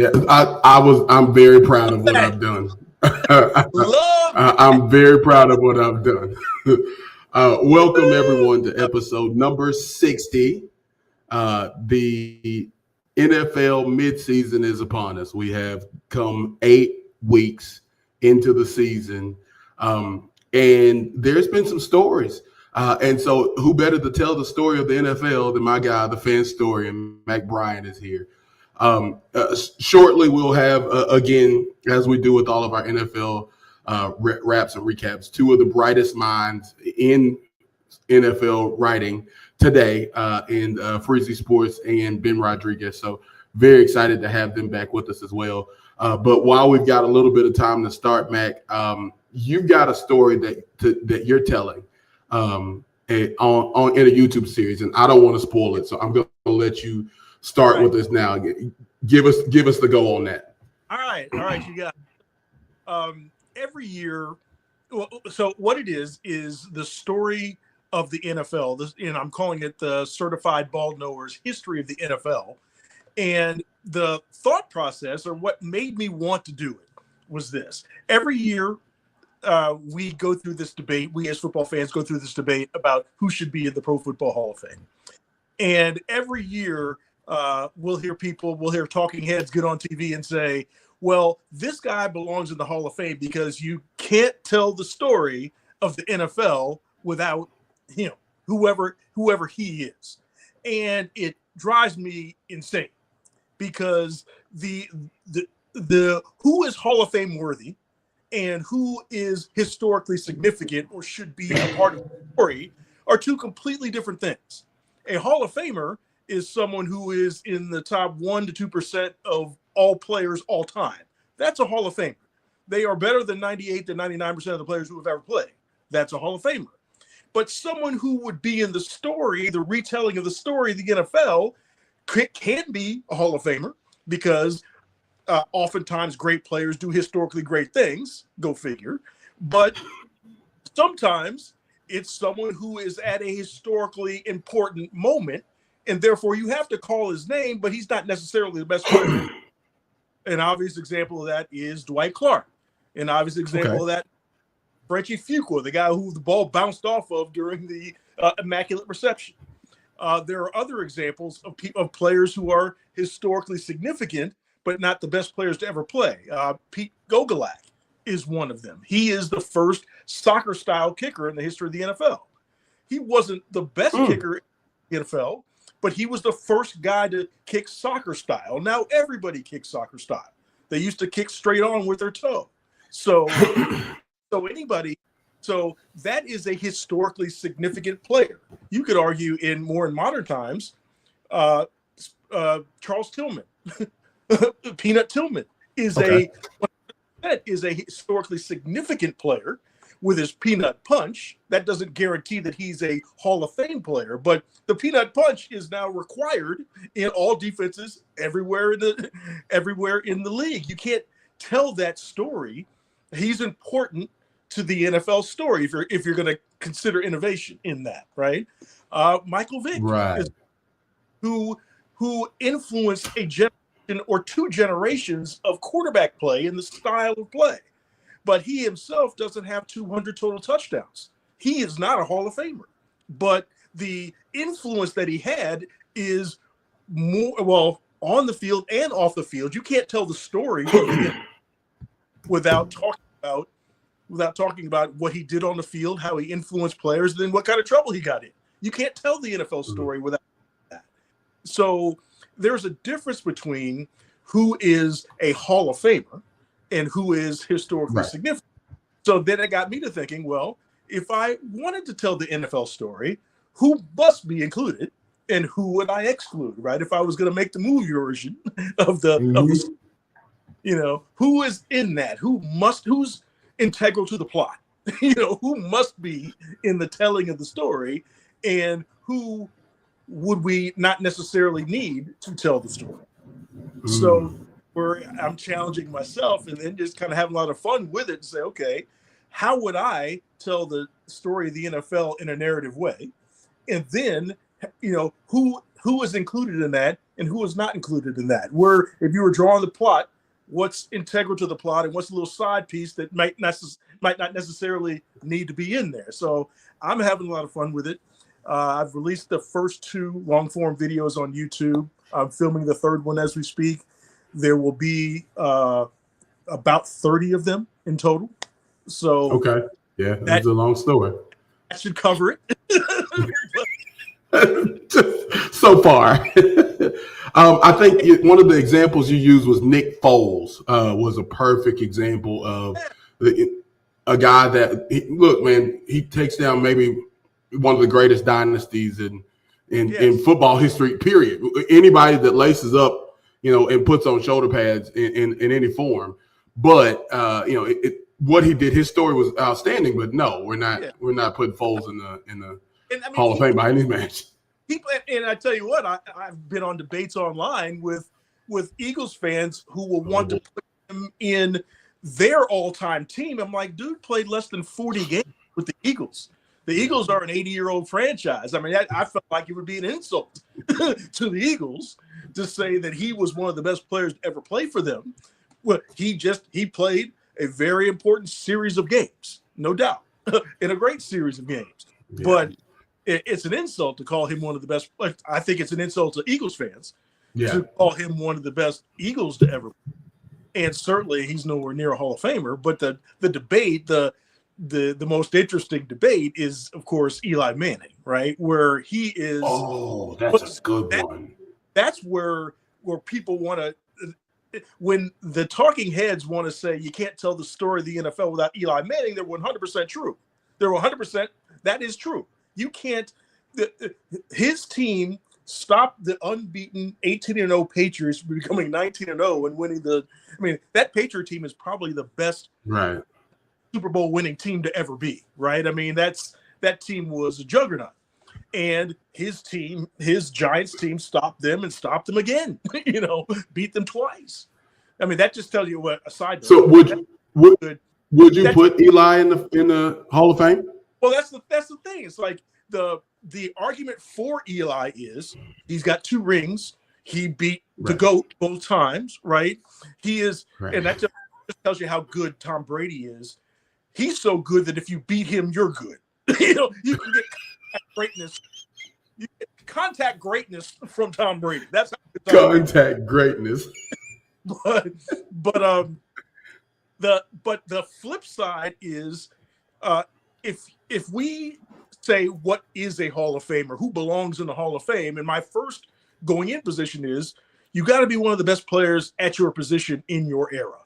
Yeah, I'm very proud of what I've done. I'm very proud of what I've done. Welcome everyone to episode number 60. The NFL midseason is upon us. We have come 8 weeks into the season, and there's been some stories. And so, who better to tell the story of the NFL than my guy, the Fanstorian, Mac Bryan, is here. Shortly, we'll have, again, as we do with all of our NFL wraps and recaps, two of the brightest minds in NFL writing today in Freezy Sportz and Ben Rodriguez. So very excited to have them back with us as well. But while we've got a little bit of time to start, Mac, you've got a story that you're telling in a YouTube series, and I don't want to spoil it, so I'm going to let you start with us now. Give us the go on that. All right, you got every year. Well, so what it is the story of the NFL. And I'm calling it the Certified Ball Knowers History of the NFL. And the thought process, or what made me want to do it, was this: every year we go through this debate. We as football fans go through this debate about who should be in the Pro Football Hall of Fame. And every year, we'll hear talking heads get on TV and say, well, this guy belongs in the Hall of Fame because you can't tell the story of the NFL without him, whoever he is. And it drives me insane because the who is Hall of Fame worthy and who is historically significant or should be a part of the story are two completely different things. A Hall of Famer is someone who is in the top 1% to 2% of all players all time. That's a Hall of Famer. They are better than 98 to 99% of the players who have ever played. That's a Hall of Famer. But someone who would be in the story, the retelling of the story of the NFL, can be a Hall of Famer because oftentimes great players do historically great things, go figure. But sometimes it's someone who is at a historically important moment, and therefore you have to call his name, but he's not necessarily the best player. An obvious example of that is Dwight Clark. An obvious example of that, Frenchie Fuqua, the guy who the ball bounced off of during the Immaculate Reception. There are other examples of players who are historically significant, but not the best players to ever play. Pete Gogolak is one of them. He is the first soccer-style kicker in the history of the NFL. He wasn't the best kicker in the NFL, but he was the first guy to kick soccer style. Now everybody kicks soccer style. They used to kick straight on with their toe. So that is a historically significant player. You could argue in modern times, Charles Tillman, Peanut Tillman is a historically significant player with his peanut punch. That doesn't guarantee that he's a Hall of Fame player, but the peanut punch is now required in all defenses everywhere in the league. You can't tell that story. He's important to the NFL story if you're going to consider innovation in that, right? Michael Vick, right, who influenced a generation or two generations of quarterback play and the style of play. But he himself doesn't have 200 total touchdowns. He is not a Hall of Famer. But the influence that he had is more, on the field and off the field. You can't tell the story without talking about what he did on the field, how he influenced players, and then what kind of trouble he got in. You can't tell the NFL story without that. So there's a difference between who is a Hall of Famer and who is historically significant. So then it got me to thinking, well, if I wanted to tell the NFL story, who must be included and who would I exclude, right? If I was going to make the movie version of the who is in that? Who's integral to the plot? Who must be in the telling of the story, and who would we not necessarily need to tell the story? So I'm challenging myself and then just kind of having a lot of fun with it and say, okay, how would I tell the story of the NFL in a narrative way? And then, who is included in that and who is not included in that. Where if you were drawing the plot, what's integral to the plot and what's a little side piece that might not necessarily need to be in there. So I'm having a lot of fun with it. I've released the first 2 long-form videos on YouTube. I'm filming the 3rd one as we speak. There will be about 30 of them in total. So okay, yeah, that's a long story. That should cover it. So far. I think one of the examples you used was Nick Foles was a perfect example of a guy that look, man, he takes down maybe one of the greatest dynasties in football history, period. Anybody that laces up, and puts on shoulder pads in any form. But what he did, his story was outstanding. But no, we're not putting Foles in the Hall of Fame by any means. And I tell you what, I've been on debates online with Eagles fans who will want to put him in their all-time team. I'm like, dude played less than 40 games with the Eagles. The Eagles are an 80-year-old franchise. I mean, I felt like it would be an insult to the Eagles to say that he was one of the best players to ever play for them. Well, he played a very important series of games, no doubt, in a great series of games. Yeah. But it's an insult to call him one of the best. I think it's an insult to Eagles fans to call him one of the best Eagles to ever. And certainly he's nowhere near a Hall of Famer. But the debate, the most interesting debate is, of course, Eli Manning, right? Where he is. Oh, that's a good one. That's where people want to. When the talking heads want to say you can't tell the story of the NFL without Eli Manning, they're 100% true. They're 100%. That is true. You can't. His team stopped the unbeaten 18-0 Patriots from becoming 19-0 and winning the. I mean, that Patriot team is probably the best Super Bowl winning team to ever be. Right. I mean, that team was a juggernaut, and his Giants team stopped them and stopped them again. Beat them twice. I mean, that just tells you what. Aside. So would you put Eli in the Hall of Fame? Well, that's the thing. It's like the argument for Eli is he's got 2 rings. He beat the GOAT both times, right? He is, and that just tells you how good Tom Brady is. He's so good that if you beat him, you're good. You can get greatness. You get contact greatness from Tom Brady. That's how contact greatness. But the flip side is if we say what is a Hall of Famer, who belongs in the Hall of Fame, and my first going in position is you got to be one of the best players at your position in your era.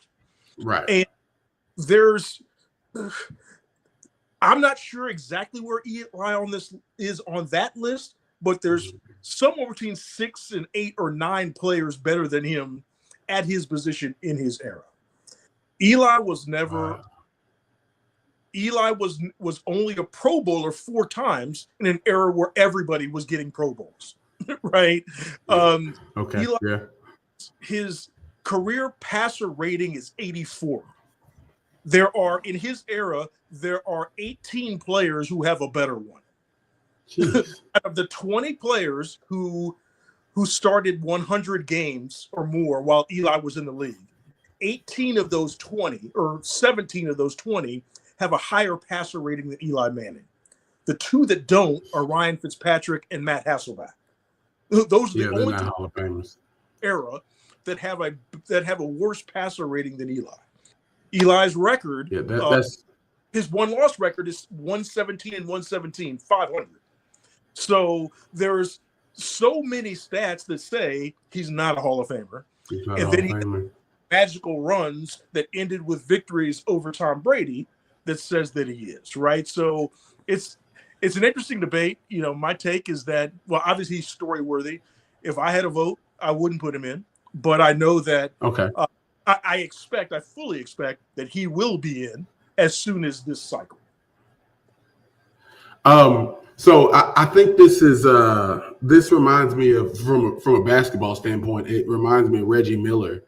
Right. And I'm not sure exactly where Eli is on that list, but there's somewhere between 6 and 8 or 9 players better than him at his position in his era. Eli was never. Eli was only a Pro Bowler 4 times in an era where everybody was getting Pro Bowls, right? Okay. Eli, his career passer rating is 84. In his era, there are 18 players who have a better one. Out of the 20 players who started 100 games or more while Eli was in the league, 18 of those 20 or 17 of those 20 have a higher passer rating than Eli Manning. The 2 that don't are Ryan Fitzpatrick and Matt Hasselbeck. Those are the only 2 Hall of Famers era that have a worse passer rating than Eli. Eli's record, his one-loss record is 117 and 117, 500. So there's so many stats that say he's not a Hall of Famer. And then he had magical runs that ended with victories over Tom Brady that says that he is, right? So it's an interesting debate. My take is that, well, obviously he's story-worthy. If I had a vote, I wouldn't put him in. But I know that I fully expect that he will be in as soon as this cycle. So I think this reminds me of from a basketball standpoint. It reminds me of Reggie Miller,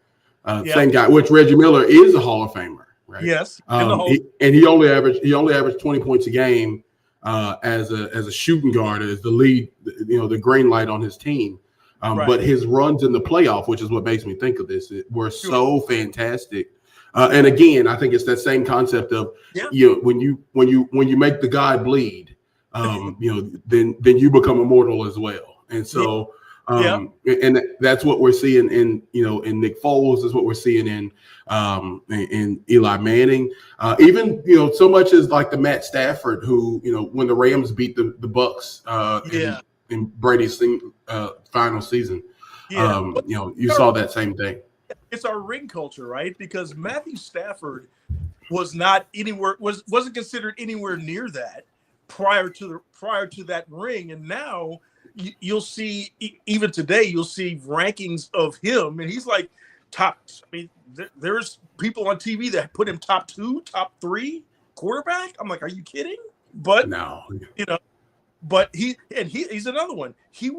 same guy. Which Reggie Miller is a Hall of Famer, right? Yes, he only averaged 20 points a game as a shooting guard, as the lead, the green light on his team. But his runs in the playoff, which is what makes me think of this, were so fantastic. And again, I think it's that same concept of when you make the guy bleed, then you become immortal as well. And so and that's what we're seeing in Nick Foles, is what we're seeing in Eli Manning, even so much as like the Matt Stafford, who when the Rams beat the Bucks in Brady's final season, you saw that same thing. It's our ring culture, right? Because Matthew Stafford wasn't considered anywhere near that prior to that ring, and now you'll see, even today, you'll see rankings of him, and he's like top. I mean, there's people on TV that put him top 2, top 3 quarterback. I'm like, are you kidding? But no, but he's another one. He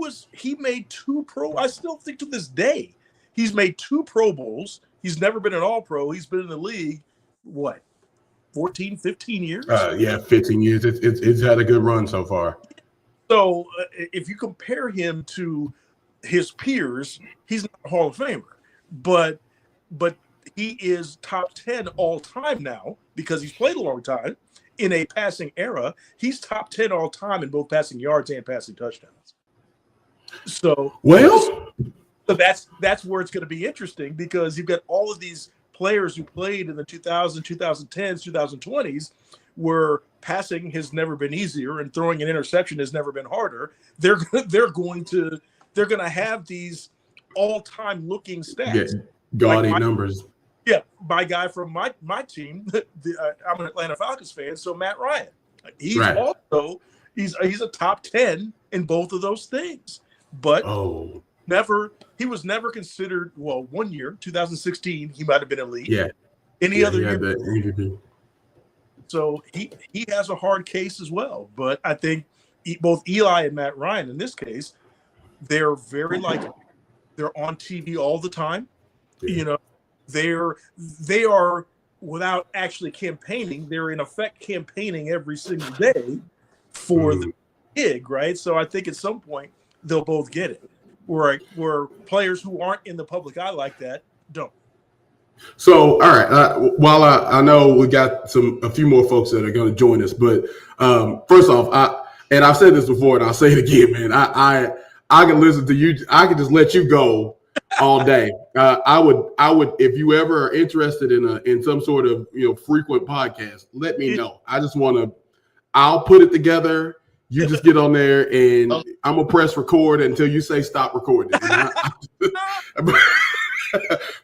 made 2 Pro. I still think to this day, he's made 2 Pro Bowls. He's never been an All-Pro. He's been in the league, 14, 15 years? 15 years. It's had a good run so far. So if you compare him to his peers, he's not a Hall of Famer. But he is top 10 all time now because he's played a long time in a passing era. He's top 10 all time in both passing yards and passing touchdowns. So that's where it's going to be interesting, because you've got all of these players who played in the 2000s, 2010s, 2020s, where passing has never been easier and throwing an interception has never been harder. They're going to have these all-time looking stats. Gaudy numbers. Yeah, my guy from my team, I'm an Atlanta Falcons fan, so Matt Ryan. He's also he's a top 10 in both of those things. But he was never considered. Well, one year, 2016, he might have been elite. Yeah. Any other year. So he has a hard case as well. But I think both Eli and Matt Ryan, in this case, they're very they're on TV all the time. Yeah. They are, without actually campaigning, they're in effect campaigning every single day for the gig, right? So I think at some point they'll both get it. Where players who aren't in the public eye like that don't. So, all right. While I know we got a few more folks that are going to join us, but first off, I've said this before and I'll say it again, man. I can listen to you. I can just let you go all day. I would, if you ever are interested in some sort of frequent podcast, let me know. I just I'll put it together. You just get on there and I'm gonna press record until you say stop recording.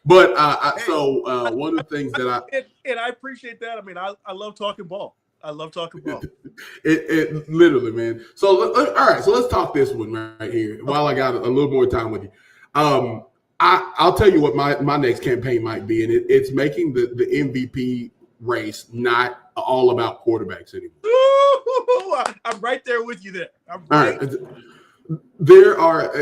But one of the things that I appreciate that. I mean, I love talking ball. I love talking ball. It literally, man. So all right, so let's talk this one right here. While I got a little more time with you, I'll tell you what my next campaign might be, and it's making the MVP race not all about quarterbacks anymore. I'm right there with you there. All right. There are,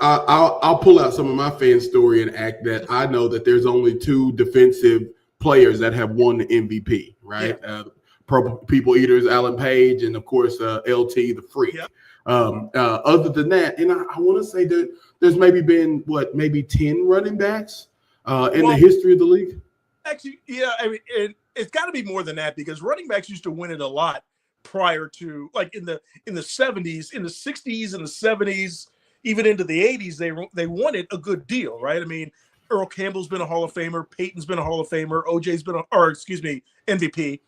I'll pull out some of my Fanstorian act that I know that there's only 2 defensive players that have won the MVP, right? Yeah. Pro People Eaters, Alan Page, and of course LT the Freak. Yeah. Other than that, and I want to say that there's maybe been maybe 10 running backs in the history of the league. Actually, yeah, I mean, it's got to be more than that, because running backs used to win it a lot prior to, like, in the 70s, in the 60s and the 70s, even into the 80s, they won it a good deal, right? I mean, Earl Campbell's been a Hall of Famer, Peyton's been a Hall of Famer, OJ's been MVP.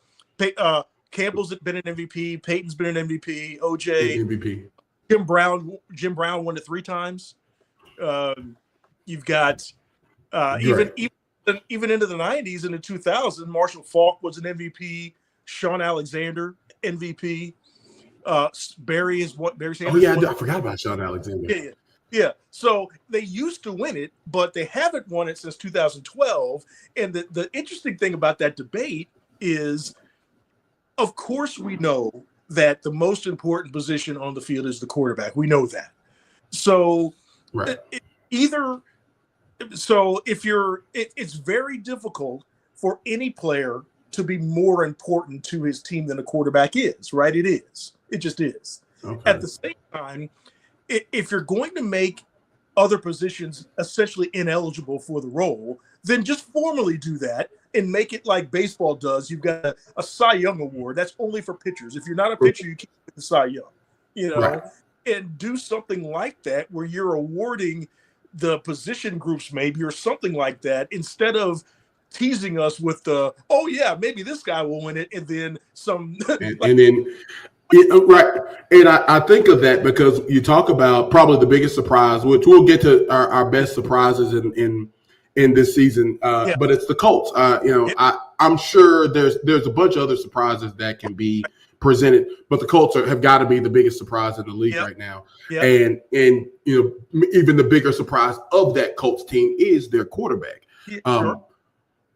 Campbell's been an MVP, Peyton's been an MVP, OJ MVP. Jim Brown won it 3 times. You've got even into the 90s and the 2000s, Marshall Faulk was an MVP, Sean Alexander MVP. Barry Sanders. Oh yeah, I forgot about Sean Alexander. Yeah. So they used to win it, but they haven't won it since 2012. And the interesting thing about that debate is, of course, we know that the most important position on the field is the quarterback. We know that. So it's very difficult for any player to be more important to his team than a quarterback is, right? It is. It just is. Okay. At the same time, if you're going to make other positions essentially ineligible for the role, then just formally do that and make it like baseball does. You've got a Cy Young award that's only for pitchers. If you're not a pitcher, you can't get the Cy Young, Right. and do something like that where you're awarding the position groups maybe or something like that instead of teasing us with the, oh yeah, maybe this guy will win it, and then some And then right. And I think of that because you talk about probably the biggest surprise, which we'll get to our best surprises in this season. But it's the Colts. I'm sure there's a bunch of other surprises that can be presented, but the Colts have got to be the biggest surprise in the league right now. And even the bigger surprise of that Colts team is their quarterback. Sure.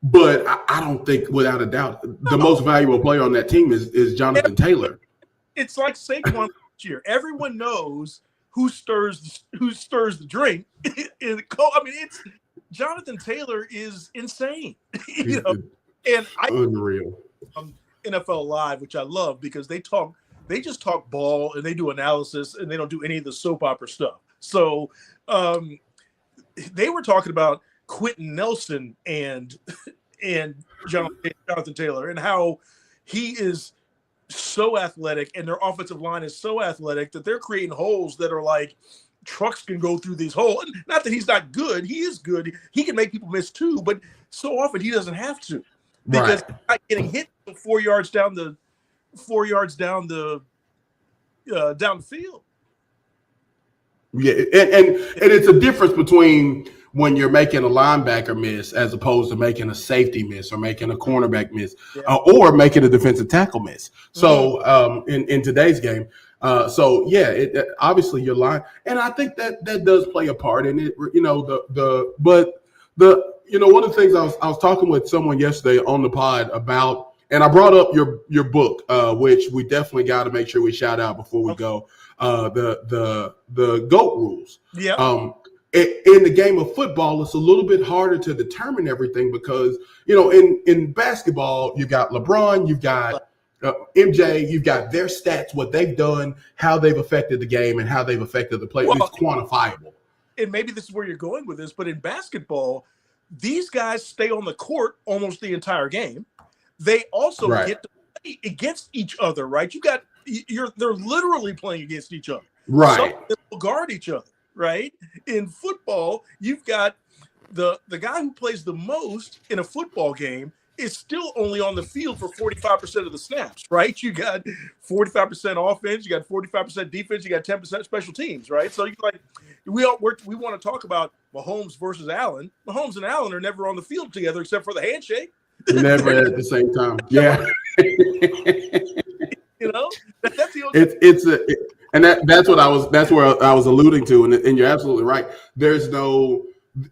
But I don't think, without a doubt, the most valuable player on that team is Jonathan Taylor. It's like Saquon last year. Everyone knows who stirs the drink. It's Jonathan Taylor is insane. And Unreal. NFL Live, which I love because they just talk ball and they do analysis and they don't do any of the soap opera stuff. So they were talking about Quentin Nelson and Jonathan Taylor and how he is so athletic and their offensive line is so athletic that they're creating holes that are like trucks can go through these holes. Not that he's not good. He is good. He can make people miss too, but so often he doesn't have to because he's not getting hit 4 yards down the field. Yeah, and it's a difference between when you're making a linebacker miss as opposed to making a safety miss or making a cornerback miss or making a defensive tackle miss. So in today's game, obviously your line, and I think that does play a part in it. One of the things I was talking with someone yesterday on the pod about, and I brought up your book, which we definitely got to make sure we shout out before we go. The GOAT rules. Yeah. In the game of football, it's a little bit harder to determine everything because, in basketball, you've got LeBron, you've got MJ, you've got their stats, what they've done, how they've affected the game, and how they've affected the play. It's quantifiable. And maybe this is where you're going with this, but in basketball, these guys stay on the court almost the entire game. They also get to play against each other, right? They're literally playing against each other. Right. Some of them will guard each other. Right? In football, you've got the guy who plays the most in a football game is still only on the field for 45% of the snaps, right? You got 45% offense, you got 45% defense, you got 10% special teams, right? So we want to talk about Mahomes versus Allen. Mahomes and Allen are never on the field together except for the handshake. Never at the same time. Yeah. That's the only that's where I was alluding to, and you're absolutely right.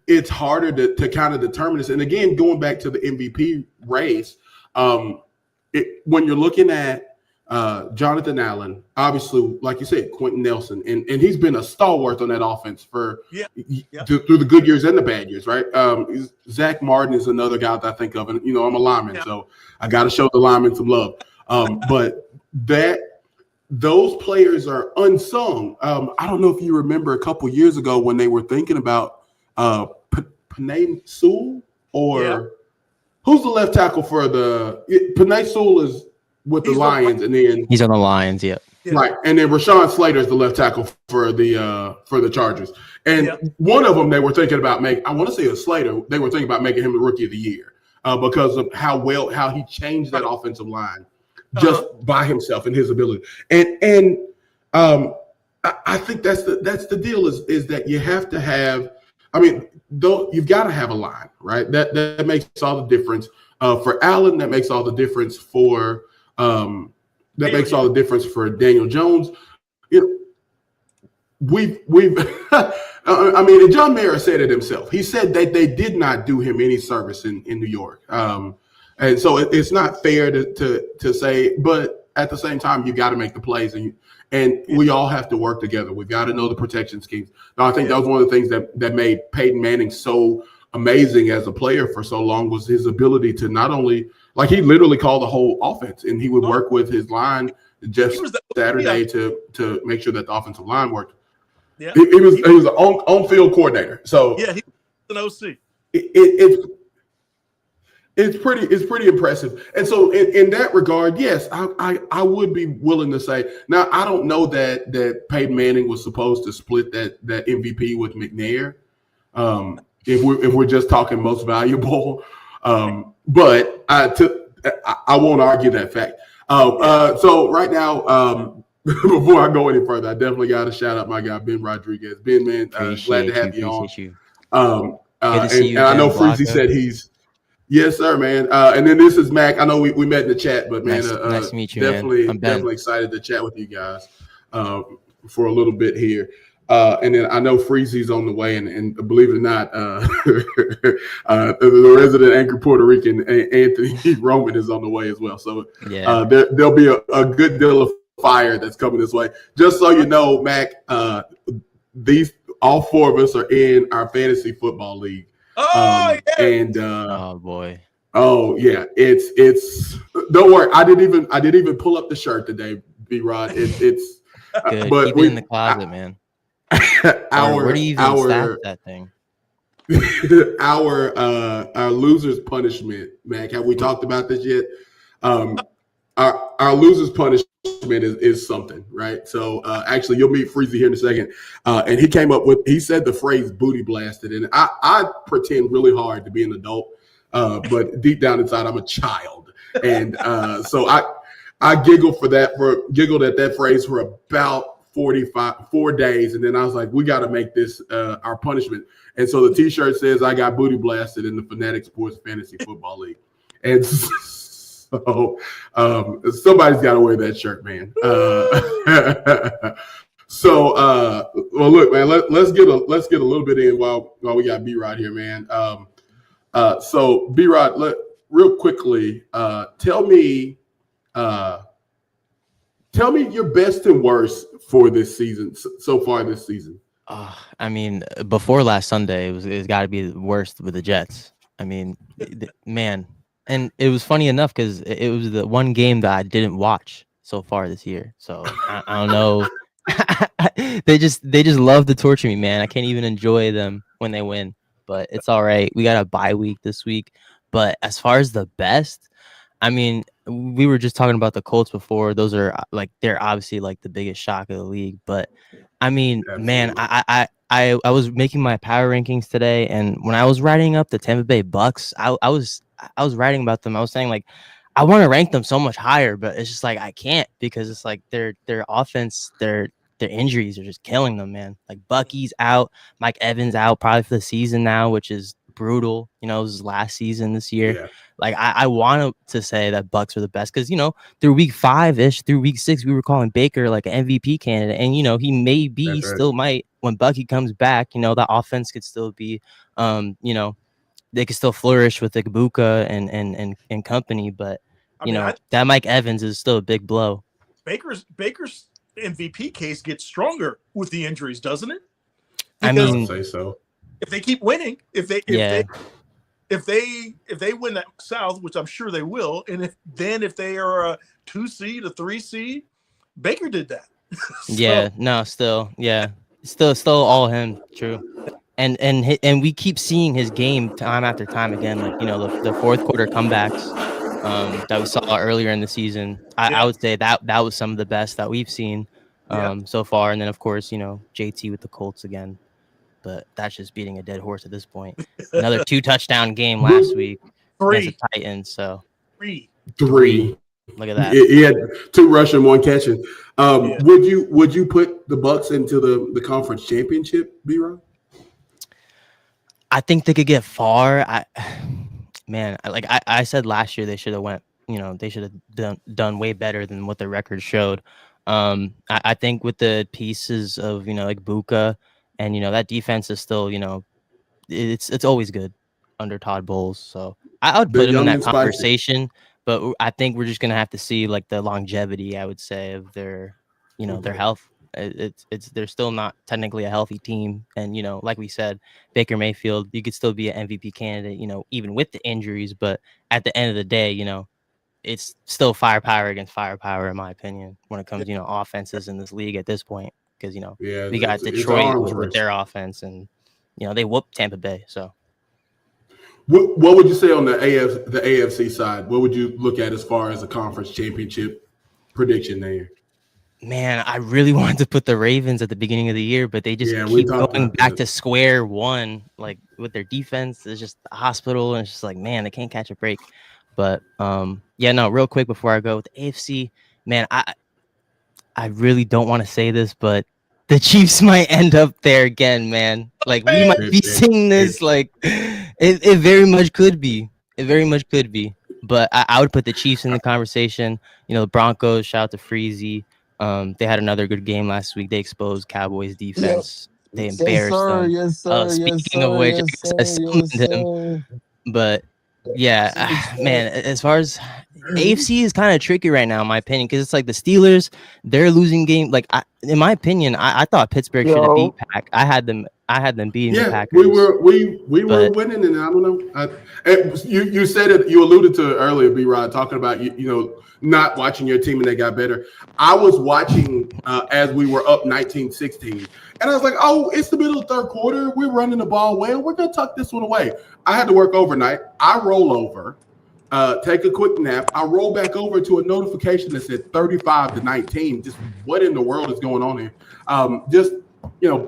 It's harder to kind of determine this. And again, going back to the MVP race, when you're looking at Jonathan Allen, obviously, like you said, Quentin Nelson, and he's been a stalwart on that offense for through the good years and the bad years, right? Zach Martin is another guy that I think of, and I'm a lineman, so I got to show the lineman some love. But those players are unsung. I don't know if you remember a couple years ago when they were thinking about Penei Sewell or who's the left tackle for Penei Sewell is with the Lions, and then he's on the Lions, right. And then Rashawn Slater is the left tackle for the Chargers. And one of them they were thinking about I want to say it was Slater. They were thinking about making him the rookie of the year because of how he changed that offensive line. Just by himself and his ability, and I think that's the deal is that you have to have. I mean, though you've got to have a line, right? That makes all the difference for Allen. That makes all the difference for makes all the difference for Daniel Jones. We've and John Mara said it himself. He said that they did not do him any service in New York. And so it's not fair to say, but at the same time, you got to make the plays, and we all have to work together. We've got to know the protection schemes. Now, I think that was one of the things that made Peyton Manning so amazing as a player for so long was his ability to not only he literally called the whole offense, and he would work with his line just Saturday to make sure that the offensive line worked. Yeah, He was an on-field coordinator. So yeah, he was an OC. It's pretty impressive. And so in that regard, yes, I would be willing to say. Now I don't know that Peyton Manning was supposed to split that MVP with McNair. If we're just talking most valuable, but I won't argue that fact. So right now, before I go any further, I definitely got to shout out my guy Ben Rodriguez. Ben, man, glad to have you on. Good to see you, and I know Jen Freezy said he's. Yes, sir, man. And then this is Mac. I know we met in the chat, but man, nice to meet you, definitely, man. I'm Ben. definitely excited to chat with you guys for a little bit here. And then I know Freezy's on the way, and believe it or not, the resident anchor Puerto Rican Anthony Roman is on the way as well. So there'll be a good deal of fire that's coming this way. Just so you know, Mac, all four of us are in our fantasy football league. Oh, yeah. And oh boy. Oh yeah, it's. Don't worry, I didn't even pull up the shirt today, B-Rod. It's good. But keep it in the closet, man. Where do you even stack that thing? our losers punishment, Mac. Have we talked about this yet? Our losers punishment is something, right? So actually, you'll meet Freezy here in a second, and he said the phrase "booty blasted," and I pretend really hard to be an adult, but deep down inside, I'm a child, and so I giggled at that phrase for about 4 days, and then I was like, we got to make this our punishment. And so the T-shirt says, "I got booty blasted in the Fanatic Sports Fantasy Football League," and so somebody's got to wear that shirt, man. Well, look, man, let's get a little bit in while we got B-Rod here, man. So B-Rod, real quickly, tell me your best and worst for this season so far this season. I mean, before last Sunday, it's got to be the worst with the Jets. I mean, man. And it was funny enough because it was the one game that I didn't watch so far this year. So I don't know. they just love to torture me, man. I can't even enjoy them when they win. But it's all right. We got a bye week this week. But as far as the best, I mean, we were just talking about the Colts before. Those are they're obviously like the biggest shock of the league. But I mean, man, I was making my power rankings today, and when I was writing up the Tampa Bay Bucks, I was writing about them. I was saying, like, I want to rank them so much higher, but it's just like I can't, because it's like their offense, their injuries are just killing them, man. Like Bucky's out, Mike Evans out probably for the season now, which is brutal. You know, it was his last season this year. Yeah. Like I want to say that Bucks are the best because, you know, through week 5-ish, through week 6, we were calling Baker like an MVP candidate, and you know he may be still might when Bucky comes back. You know, that offense could still be, you know, they could still flourish with Ibuka and company, but that Mike Evans is still a big blow. Baker's MVP case gets stronger with the injuries, doesn't it? Because I would say so. If they keep winning, if they win that South, which I'm sure they will, and if they are a 2 seed, a 3 seed, Baker did that. Still all him. True. And we keep seeing his game time after time again, like, you know, the fourth quarter comebacks that we saw earlier in the season. I would say that was some of the best that we've seen so far. And then of course, you know, JT with the Colts again, but that's just beating a dead horse at this point. Another 2 touchdown game last week against the Titans. So 3. Look at that. He had 2 rushing, 1 catching. Would you put the Bucks into the conference championship, B-Ron? I think they could get far. I said last year they should have went. You know, they should have done way better than what the record showed. I think with the pieces of, you know, like Buka, and you know that defense is still, you know, it's always good under Todd Bowles. So I would put him in that conversation, but I think we're just gonna have to see like the longevity, I would say, of their, you know, their health. They're still not technically a healthy team, and you know, like we said, Baker Mayfield, you could still be an MVP candidate, you know, even with the injuries. But at the end of the day, you know, it's still firepower against firepower, in my opinion, when it comes, you know, offenses in this league at this point. because Yeah, we got it's Detroit arms with race. their offense, and they whooped Tampa Bay. So what would you say on the AFC side? What would you look at as far as a conference championship prediction there? man, I really wanted to put the Ravens at the beginning of the year, but they just we keep talked going about back that. to square one, like with their defense. It's just a hospital, and it's just like, man, they can't catch a break. But yeah, no, real quick before I go with the AFC, man, I really don't want to say this, but the Chiefs might end up there again, man. Like we might be seeing this. Like it very much could be. It very much could be. But I would put the Chiefs in the conversation. The Broncos. Shout out to Freezy. They had another good game last week. They exposed Cowboys defense. They embarrassed them. Yes, sir. Speaking of which, I summoned him. But yeah, man, as far as AFC is kind of tricky right now, in my opinion, because it's like the Steelers, they're losing game. Like, in my opinion, I thought Pittsburgh should have beat Pack. I had them beating the Packers. we were winning, and I don't know. You said it. You alluded to it earlier, B-Rod, talking about not watching your team and they got better. I was watching as we were up 19-16, and I was like, oh, it's the middle of the third quarter. We're running the ball well. We're gonna tuck this one away. I had to work overnight. I roll over. Take a quick nap. I roll back over to a notification that said 35-19. Just what in the world is going on here? Just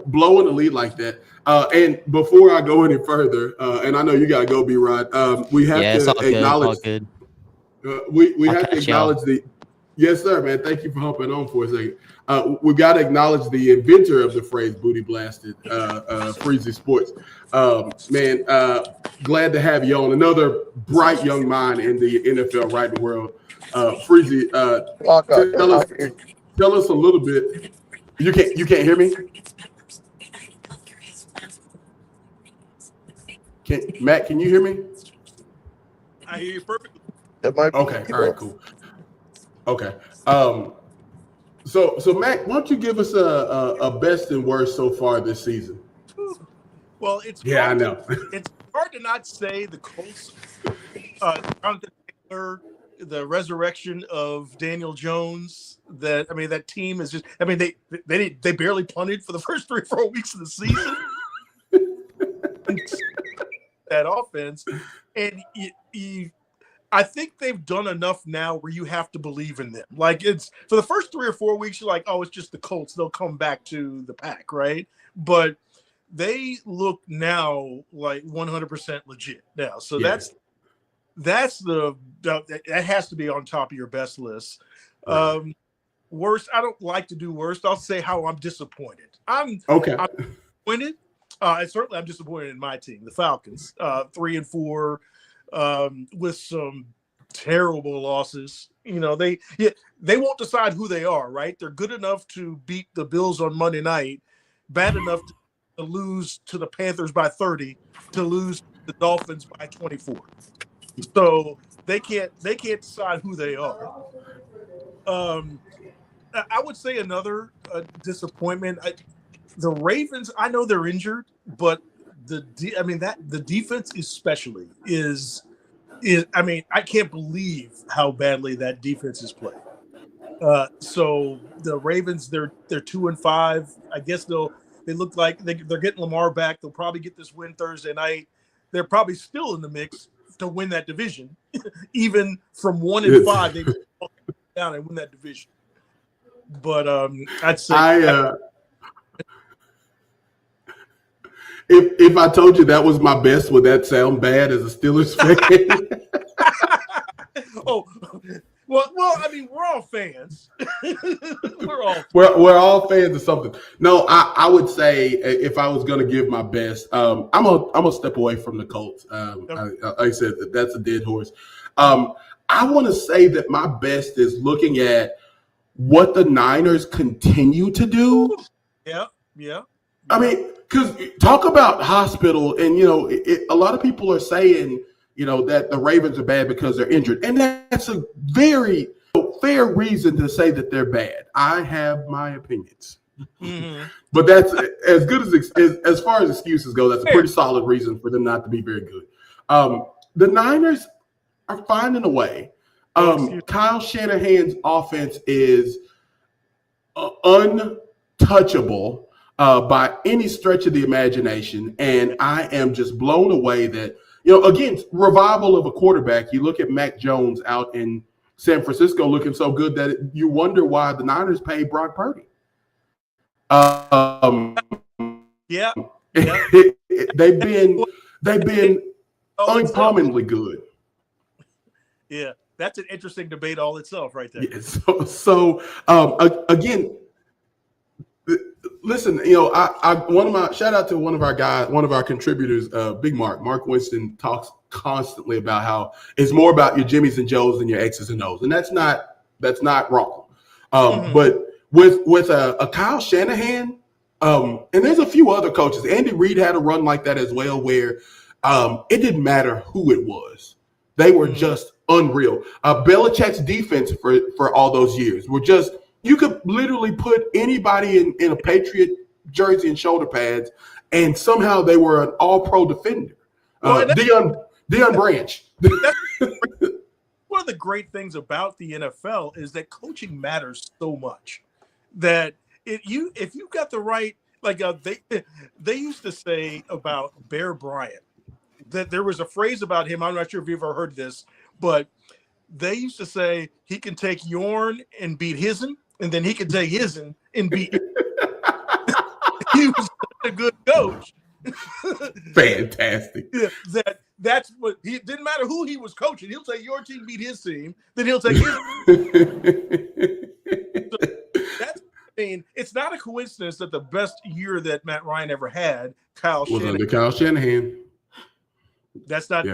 blowing the lead like that. And before I go any further, and I know you gotta go, B-Rod. We have to acknowledge. We have to acknowledge the. Yes, sir, man. Thank you for hopping on for a second. We got to acknowledge the inventor of the phrase "booty blasted," Freezy Sportz. Man, glad to have you on. Another bright young mind in the NFL writing world. Freezy, tell us a little bit. You can't hear me? Matt, can you hear me? I hear you perfectly. Okay. All right. Cool. Okay. So Mac, why don't you give us a best and worst so far this season? Well, it's I know. It's hard to not say the Colts, Jonathan Taylor, the resurrection of Daniel Jones. That team is just. They barely punted for the first 3 or 4 weeks of the season. That offense, and I think they've done enough now where you have to believe in them. Like, it's for the first 3 or 4 weeks, you're like, oh, it's just the Colts. They'll come back to the pack, right? But they look now like 100% legit now. So that has to be on top of your best list. Right. Worst, I don't like to do worst. I'll say how I'm disappointed. I'm disappointed. Certainly I'm disappointed in my team, the Falcons, 3-4. With some terrible losses. They won't decide who they are, right? They're good enough to beat the Bills on Monday night, bad enough to lose to the Panthers by 30, to lose to the Dolphins by 24. So they can't decide who they are. I would say another disappointment. The Ravens, I know they're injured, but the defense especially is I can't believe how badly that defense is played. So the Ravens, they're 2-5. I guess they look like they're getting Lamar back. They'll probably get this win Thursday night. They're probably still in the mix to win that division. Even from 1-5, they go down and win that division. But I'd say If I told you that was my best, would that sound bad as a Steelers fan? Oh, well, we're all fans. we're all fans of something. No, I would say if I was going to give my best, I'm gonna step away from the Colts. Like I said, that's a dead horse. I want to say that my best is looking at what the Niners continue to do. Yeah. I mean, because talk about hospital, and a lot of people are saying that the Ravens are bad because they're injured, and that's a very fair reason to say that they're bad. I have my opinions, but that's as good as far as excuses go. That's a pretty solid reason for them not to be very good. The Niners are finding a way. Kyle Shanahan's offense is touchable by any stretch of the imagination. And I am just blown away that, again, revival of a quarterback. You look at Mac Jones out in San Francisco looking so good that you wonder why the Niners paid Brock Purdy. Yeah. They've been uncommonly good. Yeah, that's an interesting debate all itself, right there. Yeah, so again, listen, shout out to one of our guys, one of our contributors, Big Mark Winston talks constantly about how it's more about your Jimmys and Joes than your X's and O's, and that's not wrong. But with a Kyle Shanahan, and there's a few other coaches. Andy Reid had a run like that as well, where it didn't matter who it was; they were just unreal. Belichick's defense for all those years were just. You could literally put anybody in a Patriot jersey and shoulder pads, and somehow they were an all-pro defender. Deion Branch. One of the great things about the NFL is that coaching matters so much that if you got the right, like they used to say about Bear Bryant, that there was a phrase about him. I'm not sure if you've ever heard this, but they used to say he can take yourn and beat his'n, and then he could take his'n and beat you. He was a good coach. Fantastic. Yeah, that's what he didn't matter who he was coaching. He'll take your team beat his team, then he'll take his. It's not a coincidence that the best year that Matt Ryan ever had, under Kyle Shanahan. That's not.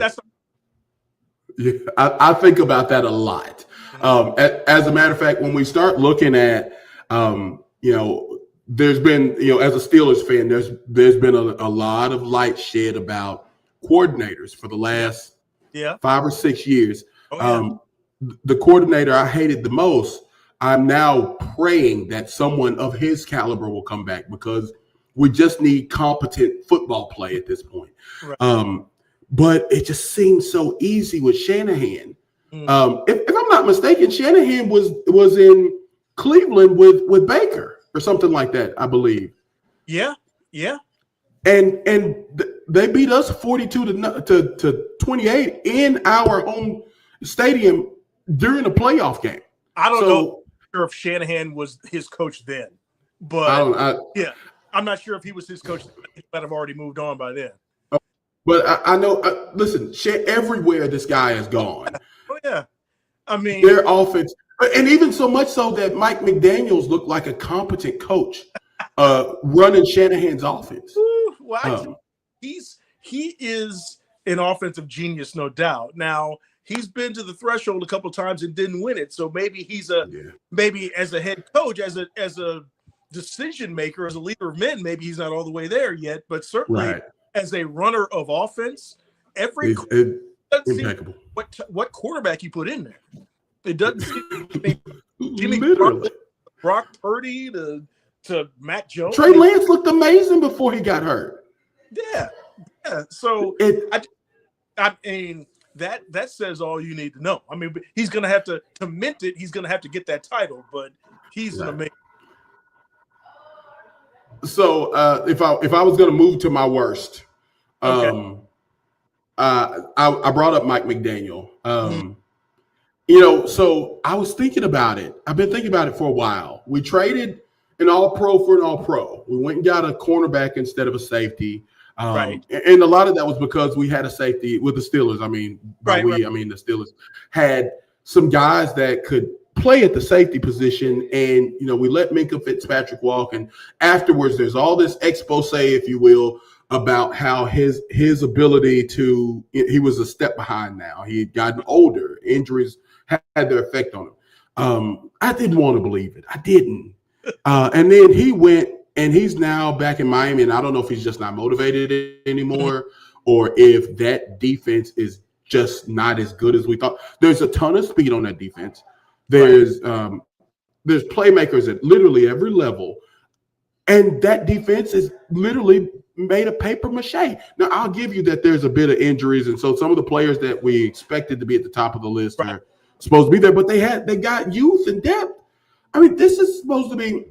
Yeah, I think about that a lot. As a matter of fact, when we start looking at, there's been, as a Steelers fan, there's been a lot of light shed about coordinators for the last 5 or 6 years. The coordinator I hated the most, I'm now praying that someone of his caliber will come back, because we just need competent football play at this point. Right. But it just seems so easy with Shanahan. If I'm not mistaken, Shanahan was in Cleveland with Baker or something like that, I believe. Yeah. And they beat us 42 to 28 in our home stadium during a playoff game. I don't know if Shanahan was his coach then, but I'm not sure if he was his coach. He might have already moved on by then. But I know, listen, everywhere this guy has gone. Oh, yeah. I mean, their offense, and even so much so that Mike McDaniels looked like a competent coach running Shanahan's offense. Well, he is an offensive genius, no doubt. Now, he's been to the threshold a couple of times and didn't win it. So maybe maybe as a head coach, as a decision maker, as a leader of men, maybe he's not all the way there yet. But certainly as a runner of offense, impeccable. What quarterback you put in there? It doesn't seem Jimmy Brock Purdy to Matt Jones. Trey Lance looked amazing before he got hurt. Yeah. So I mean that says all you need to know. I mean, he's going to have to mint it. He's going to have to get that title, but he's an amazing. So if I was going to move to my worst, I brought up Mike McDaniel. So I was thinking about it. I've been thinking about it for a while. We traded an all-pro for an all-pro. We went and got a cornerback instead of a safety. And a lot of that was because we had a safety with the Steelers. I mean, I mean the Steelers had some guys that could play at the safety position, and we let Minkah Fitzpatrick walk. And afterwards, there's all this expose, if you will, about how his ability he was a step behind now. He had gotten older. Injuries had their effect on him. I didn't want to believe it. I didn't. And then he went, and he's now back in Miami, and I don't know if he's just not motivated anymore or if that defense is just not as good as we thought. There's a ton of speed on that defense. There's playmakers at literally every level, and that defense is literally made of paper mache. Now, I'll give you that there's a bit of injuries, and so some of the players that we expected to be at the top of the list are supposed to be there, but they got youth and depth. I mean, this is supposed to be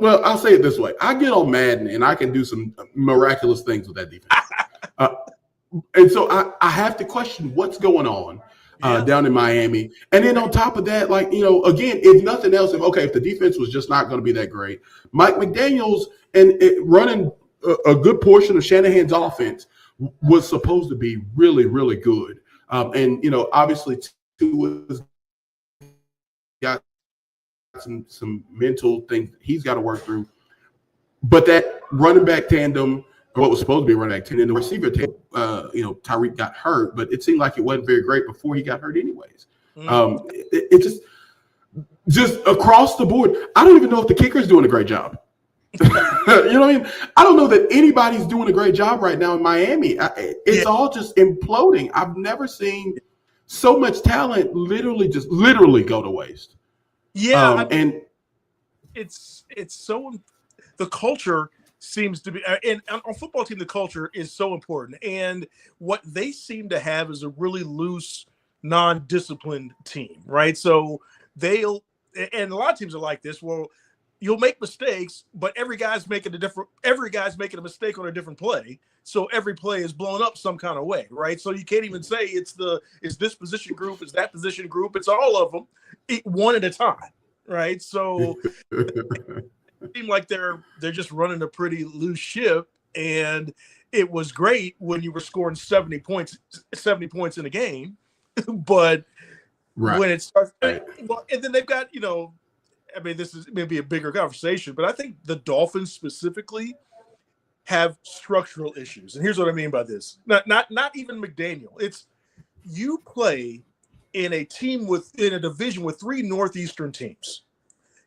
Well, I'll say it this way. I get on Madden, and I can do some miraculous things with that defense. And so I have to question what's going on down in Miami. And then on top of that, like, again, if nothing else, if the defense was just not going to be that great, Mike McDaniels and running a good portion of Shanahan's offense was supposed to be really, really good. And, obviously, Tua's got some mental things he's got to work through. But that running back tandem, or what was supposed to be a running back tandem, the receiver tandem, Tyreek got hurt, but it seemed like it wasn't very great before he got hurt anyways. It just across the board. I don't even know if the kicker's doing a great job. You know what I mean? I don't know that anybody's doing a great job right now in Miami. It's all just imploding. I've never seen so much talent literally go to waste. Yeah, and it's so the culture seems to be, and on football team, the culture is so important. And what they seem to have is a really loose, non-disciplined team, right? So and a lot of teams are like this. Well, you'll make mistakes, but every guy's making a mistake on a different play. So every play is blown up some kind of way, right? So you can't even say it's this position group, it's that position group, it's all of them, one at a time, right? So it seemed like they're just running a pretty loose ship, and it was great when you were scoring 70 points in a game, but when it starts, well, and then they've got this is maybe a bigger conversation, but I think the Dolphins specifically have structural issues. And here's what I mean by this. Not even McDaniel. It's you play in a division with 3 Northeastern teams.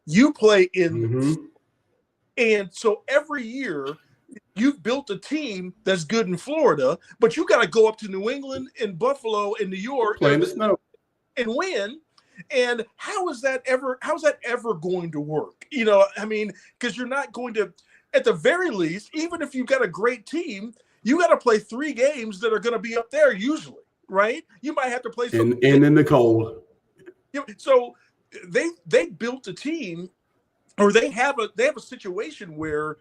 You play in and so every year you've built a team that's good in Florida, but you got to go up to New England and Buffalo and New York and win. And how's that ever going to work? Because you're not going to, at the very least, even if you've got a great team, you got to play 3 games that are going to be up there usually, right? You might have to play some and in the cold. So they built a team, or they have a situation where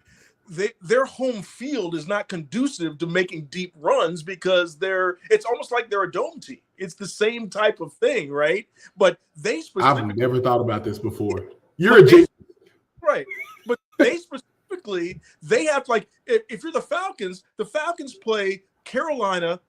their home field is not conducive to making deep runs because it's almost like they're a dome team. It's the same type of thing, right? But I've never thought about this before. You're a genius. Right. But they have, like, if you're the Falcons play Carolina,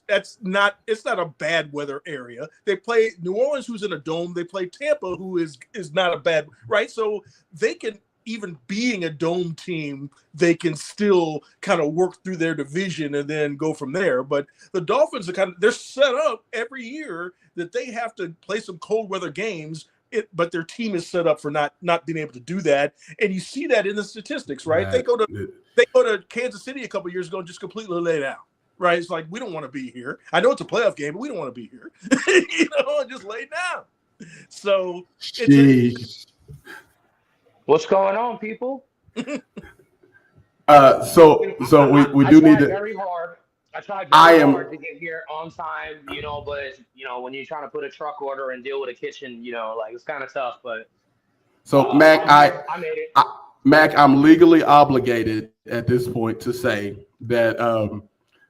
it's not a bad weather area. They play New Orleans, who's in a dome. They play Tampa, who is not a bad, right? So they can, even being a dome team, they can still kind of work through their division and then go from there. But the Dolphins they're set up every year that they have to play some cold weather games, but their team is set up for not being able to do that. And you see that in the statistics, right? They go to Kansas City a couple of years ago and just completely laid out. Right? It's like, we don't want to be here. I know it's a playoff game, but we don't want to be here. And just lay down. So what's going on, people? So we do need to. Very hard. I tried very hard to get here on time, but when you're trying to put a truck order and deal with a kitchen, it's kind of tough. But so Mac, I made it. Mac, I'm legally obligated at this point to say that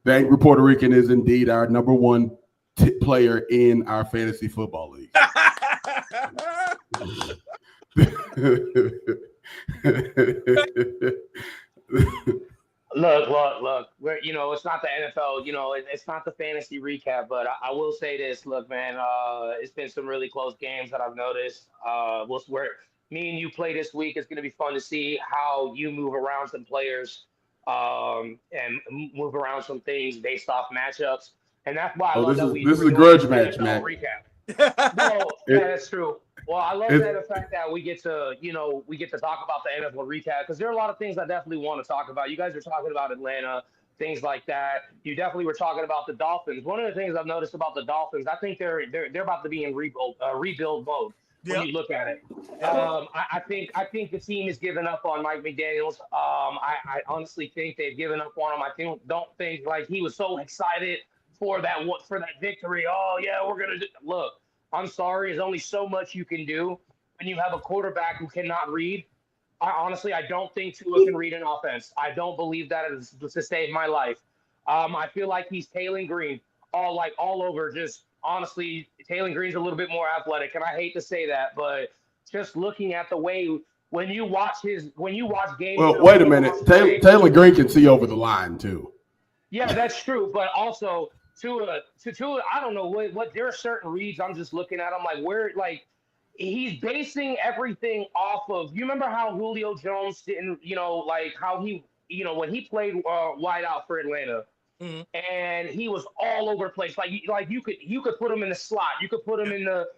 the Angry Puerto Rican is indeed our number 1 player in our fantasy football league. Look. We're, it's not the NFL. It's not the fantasy recap. But I will say this. Look, man. It's been some really close games that I've noticed. Where me and you play this week, it's going to be fun to see how you move around some players. And move around some things based off matchups, and that's why I love that this is a grudge match, man. No, that's true. Well, I love the fact that we get to talk about the NFL recap, because there are a lot of things I definitely want to talk about. You guys are talking about Atlanta, things like that. You definitely were talking about the Dolphins. One of the things I've noticed about the Dolphins, I think they're about to be in rebuild mode. When you look at it, I think the team has given up on Mike McDaniels. I honestly think they've given up on him. I don't think like he was so excited for that victory. Oh yeah, we're gonna look. I'm sorry, there's only so much you can do when you have a quarterback who cannot read. honestly, I don't think Tua can read an offense. I don't believe that is to save my life. I feel like he's Taylor Green all over. Just honestly, Taylor Green's a little bit more athletic, and I hate to say that, but just looking at the way when you watch games. Well, wait a minute. Taylor Green can see over the line too. Yeah, that's true. But also Tua, I don't know what there are certain reads I'm just looking at. I'm like, where he's basing everything off of. You remember how Julio Jones didn't, like how he, when he played wide out for Atlanta, and he was all over the place. Like you could put him in the slot, you could put him in the,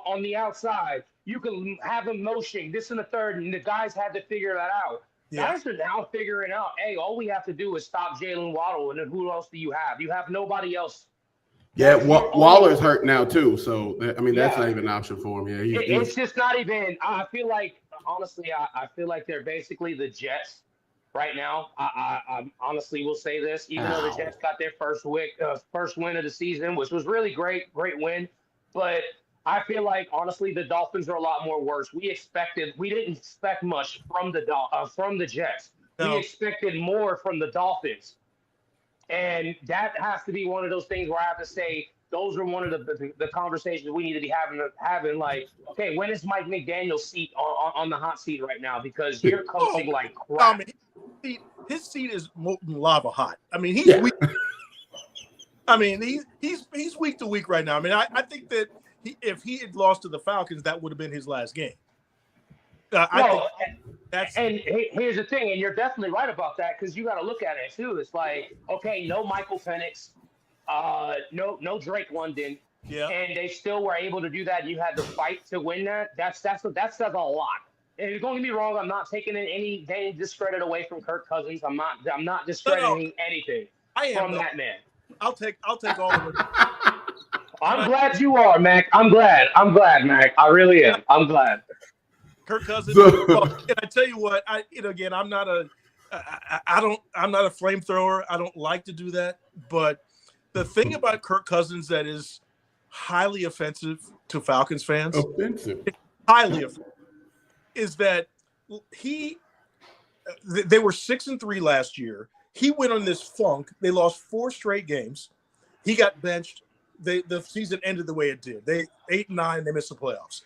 on the outside. You could have him motion this and the third, and the guys had to figure that out. Yeah. Guys are now figuring out, hey, all we have to do is stop Jalen Waddle, and then who else do you have? You have nobody else. Yeah, Waller's hurt now too, so I mean that's not even an option for him. Yeah, it's just not even. I feel like honestly, I feel like they're basically the Jets right now. I honestly will say this, even though the Jets got their first win of the season, which was really great win, but I feel like honestly the Dolphins are a lot more worse. We didn't expect much from the Jets. No. We expected more from the Dolphins. And that has to be one of those things where I have to say those are one of the conversations we need to be having. Like, okay, when is Mike McDaniel's seat on the hot seat right now? Because you're coaching like crap. His seat is molten lava hot. I mean, he's weak. I mean, he's week to week right now. I mean, I think that if he had lost to the Falcons, that would have been his last game. And here's the thing, and you're definitely right about that because you got to look at it too. It's like, okay, no Michael Penix, no Drake London, and they still were able to do that. You had to fight to win that. That says a lot. And don't get me wrong, I'm not taking any discredit away from Kirk Cousins. I'm not discrediting anything from that man. I'll take all of it. I'm glad you are, Mac. I'm glad, Mac. I really am. I'm glad. Kirk Cousins. And I tell you what, I'm not a flamethrower. I don't like to do that. But the thing about Kirk Cousins that is highly offensive to Falcons fans, highly offensive, is that they were 6-3 last year. He went on this funk. They lost 4 straight games. He got benched. The season ended the way it did. They 8-9. They missed the playoffs.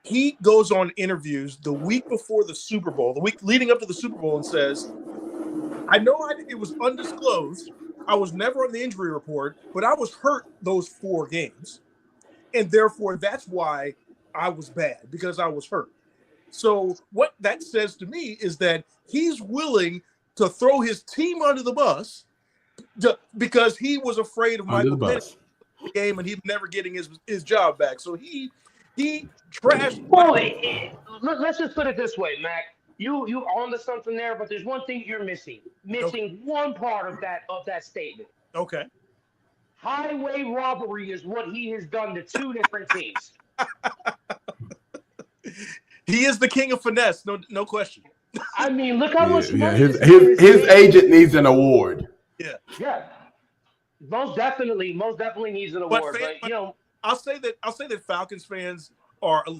He goes on interviews the week before the Super Bowl, the week leading up to the Super Bowl, and says, I know it was undisclosed. I was never on the injury report, but I was hurt those 4 games. And therefore, that's why I was bad, because I was hurt. So what that says to me is that he's willing to throw his team under the bus because he was afraid of Michael Penix in the game and he's never getting his job back. So he trashed. Well, let's just put it this way, Mac. You onto something there, but there's one thing you're missing. One part of that statement. Okay. Highway robbery is what he has done to 2 different teams. He is the king of finesse, no question. I mean, look how much money his agent needs an award. Yeah. Most definitely needs an award. But I'll say that Falcons fans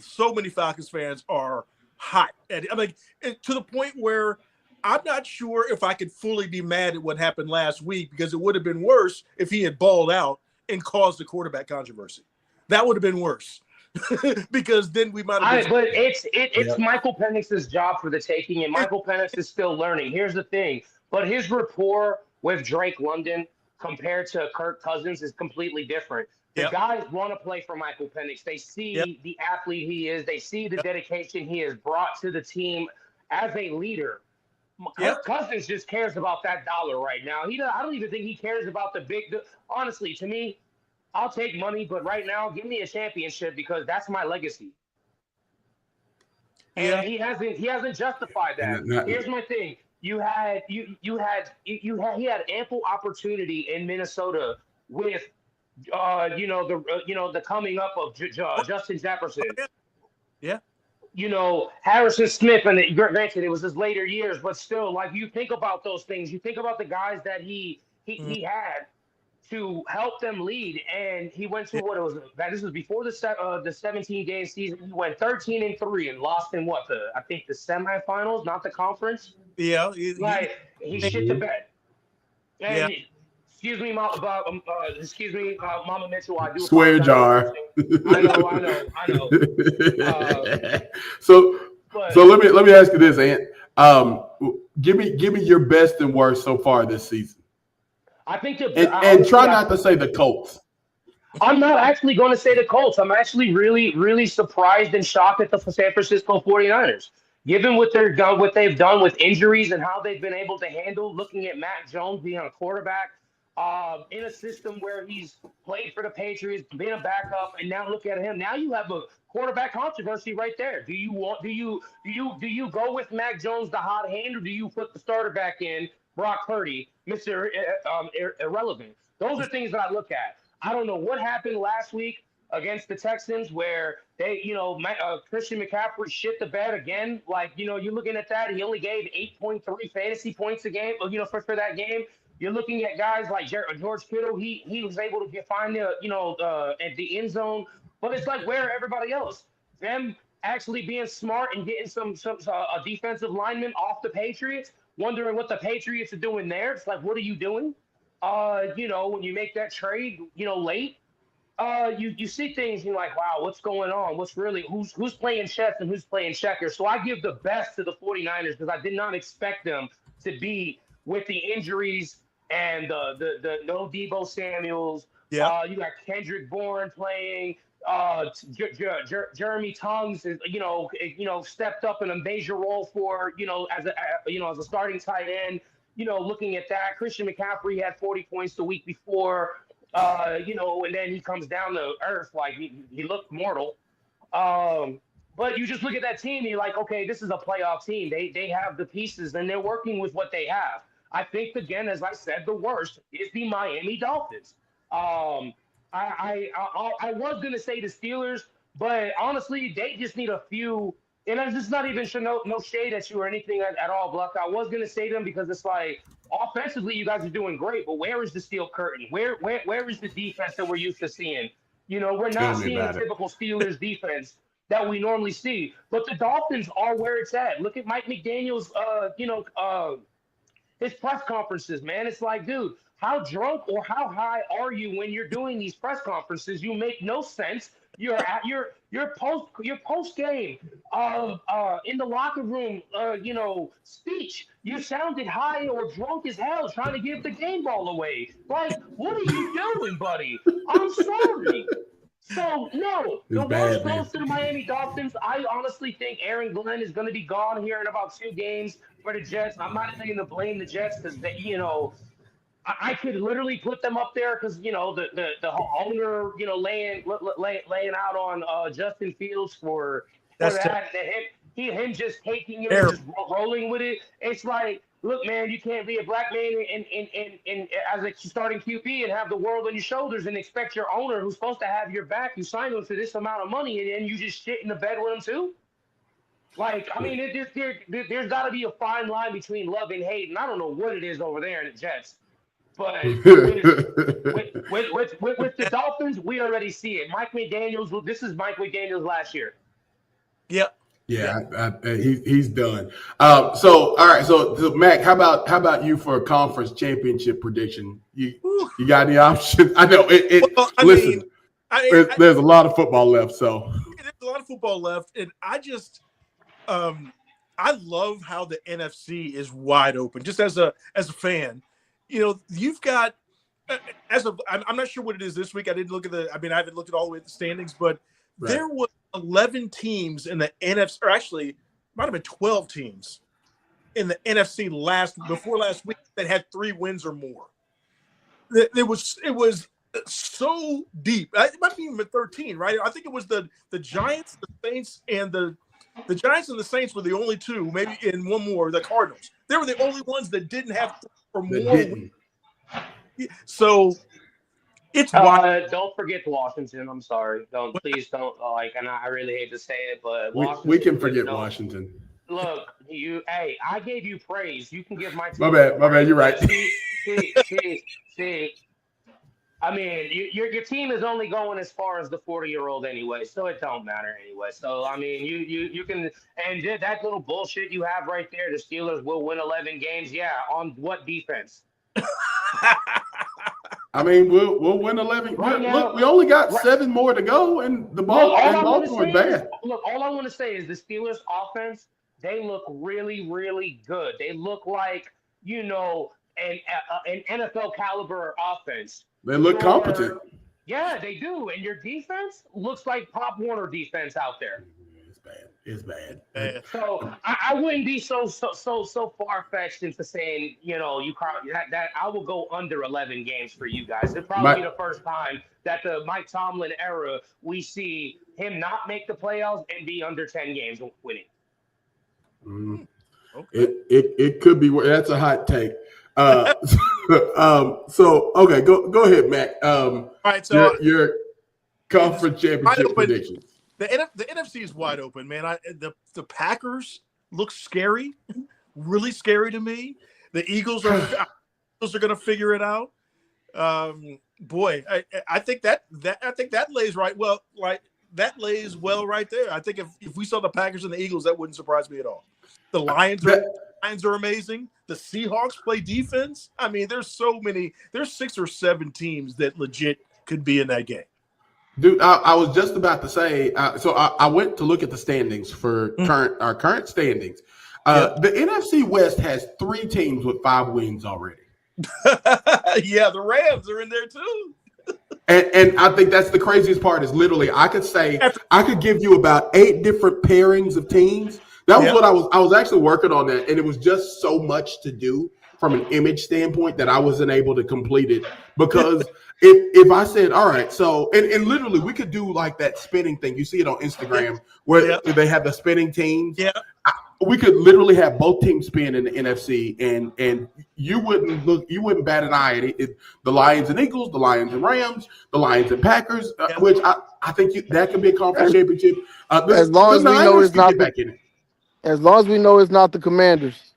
so many Falcons fans are hot at it. I mean, to the point where I'm not sure if I could fully be mad at what happened last week, because it would have been worse if he had balled out and caused the quarterback controversy. That would have been worse. Because then we might have. But it's Michael Penix's job for the taking, and Michael Penix is still learning. Here's the thing, but his rapport with Drake London compared to Kirk Cousins is completely different. The guys want to play for Michael Penix. They see the athlete he is. They see the dedication he has brought to the team as a leader. Kirk Cousins just cares about that dollar right now. I don't even think he cares about the big. Honestly, to me, I'll take money, but right now, give me a championship because that's my legacy. And he hasn't justified that. Here's my thing: he had ample opportunity in Minnesota with, the coming up of Justin Jefferson. Yeah. Harrison Smith, and granted it was his later years, but still, like, you think about those things. You think about the guys that he had. to help them lead. And he went to what it was. This was before the 17-game season. He went 13-3 and lost in I think the semifinals, not the conference. Yeah, he shit the bed. And yeah. excuse me, Mama Mitchell. I do swear jar. I know. So let me ask you this, Ant. Give me your best and worst so far this season. I think and try not to say the Colts. I'm not actually going to say the Colts. I'm actually really, really surprised and shocked at the San Francisco 49ers. Given what they've done with injuries and how they've been able to handle looking at Mac Jones being a quarterback in a system where he's played for the Patriots, being a backup, and now look at him. Now you have a quarterback controversy right there. Do you go with Mac Jones, the hot hand, or do you put the starter back in, Brock Purdy, Mr. Irrelevant? Those are things that I look at. I don't know what happened last week against the Texans where they, Christian McCaffrey shit the bed again. You're looking at that. He only gave 8.3 fantasy points a game, for that game. You're looking at guys like George Kittle. He was able to find at the end zone. But it's like, where everybody else? Them actually being smart and getting some defensive linemen off the Patriots, wondering what the Patriots are doing there. It's like, what are you doing? When you make that trade, late, you see things and you're like, wow, what's going on? Who's playing chess and who's playing checkers? So I give the best to the 49ers because I did not expect them to be with the injuries and the no Deebo Samuels. Yeah. You got Kendrick Bourne playing. Jeremy Tongues is, stepped up in a major role for, as a starting tight end. Looking at that, Christian McCaffrey had 40 points the week before, and then he comes down to earth like he looked mortal. But you just look at that team and you're like, okay, this is a playoff team. They have the pieces and they're working with what they have. I think, again, as I said, the worst is the Miami Dolphins. I was going to say the Steelers, but honestly, they just need a few. And I'm just not even sure, no shade at you or anything at all, Bluck. I was going to say them because it's like, offensively, you guys are doing great, but where is the steel curtain? Where is the defense that we're used to seeing? We're not seeing the typical Steelers defense that we normally see. But the Dolphins are where it's at. Look at Mike McDaniel's, his press conferences, man. It's like, dude, how drunk or how high are you when you're doing these press conferences? You make no sense. You're at your post game in the locker room speech. You sounded high or drunk as hell trying to give the game ball away. Like, what are you doing, buddy? I'm sorry. So no, the worst goes to the Miami Dolphins. I honestly think Aaron Glenn is going to be gone here in about 2 games for the Jets. I'm not even going to blame the Jets because I could literally put them up there because the owner laying out on Justin Fields for that. Him just taking it and just rolling with it. It's like, look, man, you can't be a black man and as a starting QB and have the world on your shoulders and expect your owner, who's supposed to have your back, you signed him for this amount of money, and then you just shit in the bed with him too. Like, I mean, there's got to be a fine line between love and hate, and I don't know what it is over there in the Jets. But with the Dolphins, we already see it. Mike McDaniels, this is Mike McDaniels last year. Yep. Yeah, he's done. So all right, so Mac, how about you for a conference championship prediction? You got any option? I know there's a lot of football left. So there's a lot of football left, and I just I love how the NFC is wide open. Just as a fan. You've got I'm not sure what it is this week. I didn't look at I haven't looked at all the way at the standings, but there was 11 teams in the NFC, or actually, it might have been 12 teams in the NFC before last week that had 3 wins or more. It was so deep. It might have even been 13, right? I think it was the Giants, the Saints, and the Giants and the Saints were the only 2, maybe in one more, the Cardinals. They were the only ones that didn't have 3 or more. So it's wild. Don't forget Washington. I'm sorry. Please don't and I really hate to say it, but we can forget Washington. Look, I gave you praise. You can give my team. My bad. You're right. See. I mean, your team is only going as far as the 40-year-old anyway, so it don't matter anyway. So I mean, you can, and that little bullshit you have right there, the Steelers will win 11 games. Yeah, on what defense? I mean, we'll win 11. Right now, look, we only got 7 more to go, and Baltimore is bad. All I want to say is the Steelers' offense. They look really, really good. They look like an NFL caliber offense. They look competent. Yeah, they do. And your defense looks like Pop Warner defense out there. It's bad. So I wouldn't be so far fetched into saying that I will go under 11 games for you guys. It'll probably be the first time that the Mike Tomlin era we see him not make the playoffs and be under 10 games winning. Okay. It could be. That's a hot take. So okay, go ahead, Mac. All right, so your conference championship predictions. The NFC is wide open, man. The Packers look scary, really scary to me. The Eagles are going to figure it out. Boy, I think that lays right. Well, like that lays well right there. I think if we saw the Packers and the Eagles, that wouldn't surprise me at all. The Lions are amazing. The Seahawks play defense. I mean, there's 6 or 7 teams that legit could be in that game. Dude, I was just about to say. So I went to look at the standings for our current standings. The NFC West has 3 teams with 5 wins already. Yeah, the Rams are in there too. And I think that's the craziest part. Is literally I could give you about 8 different pairings of teams. That was what I was actually working on that, and it was just so much to do from an image standpoint that I wasn't able to complete it because if I said, all right, so and literally we could do like that spinning thing. You see it on Instagram where they have the spinning teams. Yeah. We could literally have both teams spin in the NFC, and you wouldn't bat an eye at it. The Lions and Eagles, the Lions and Rams, the Lions and Packers, which I think that could be a conference championship. As long as we know it's not as long as we know it's not the Commanders.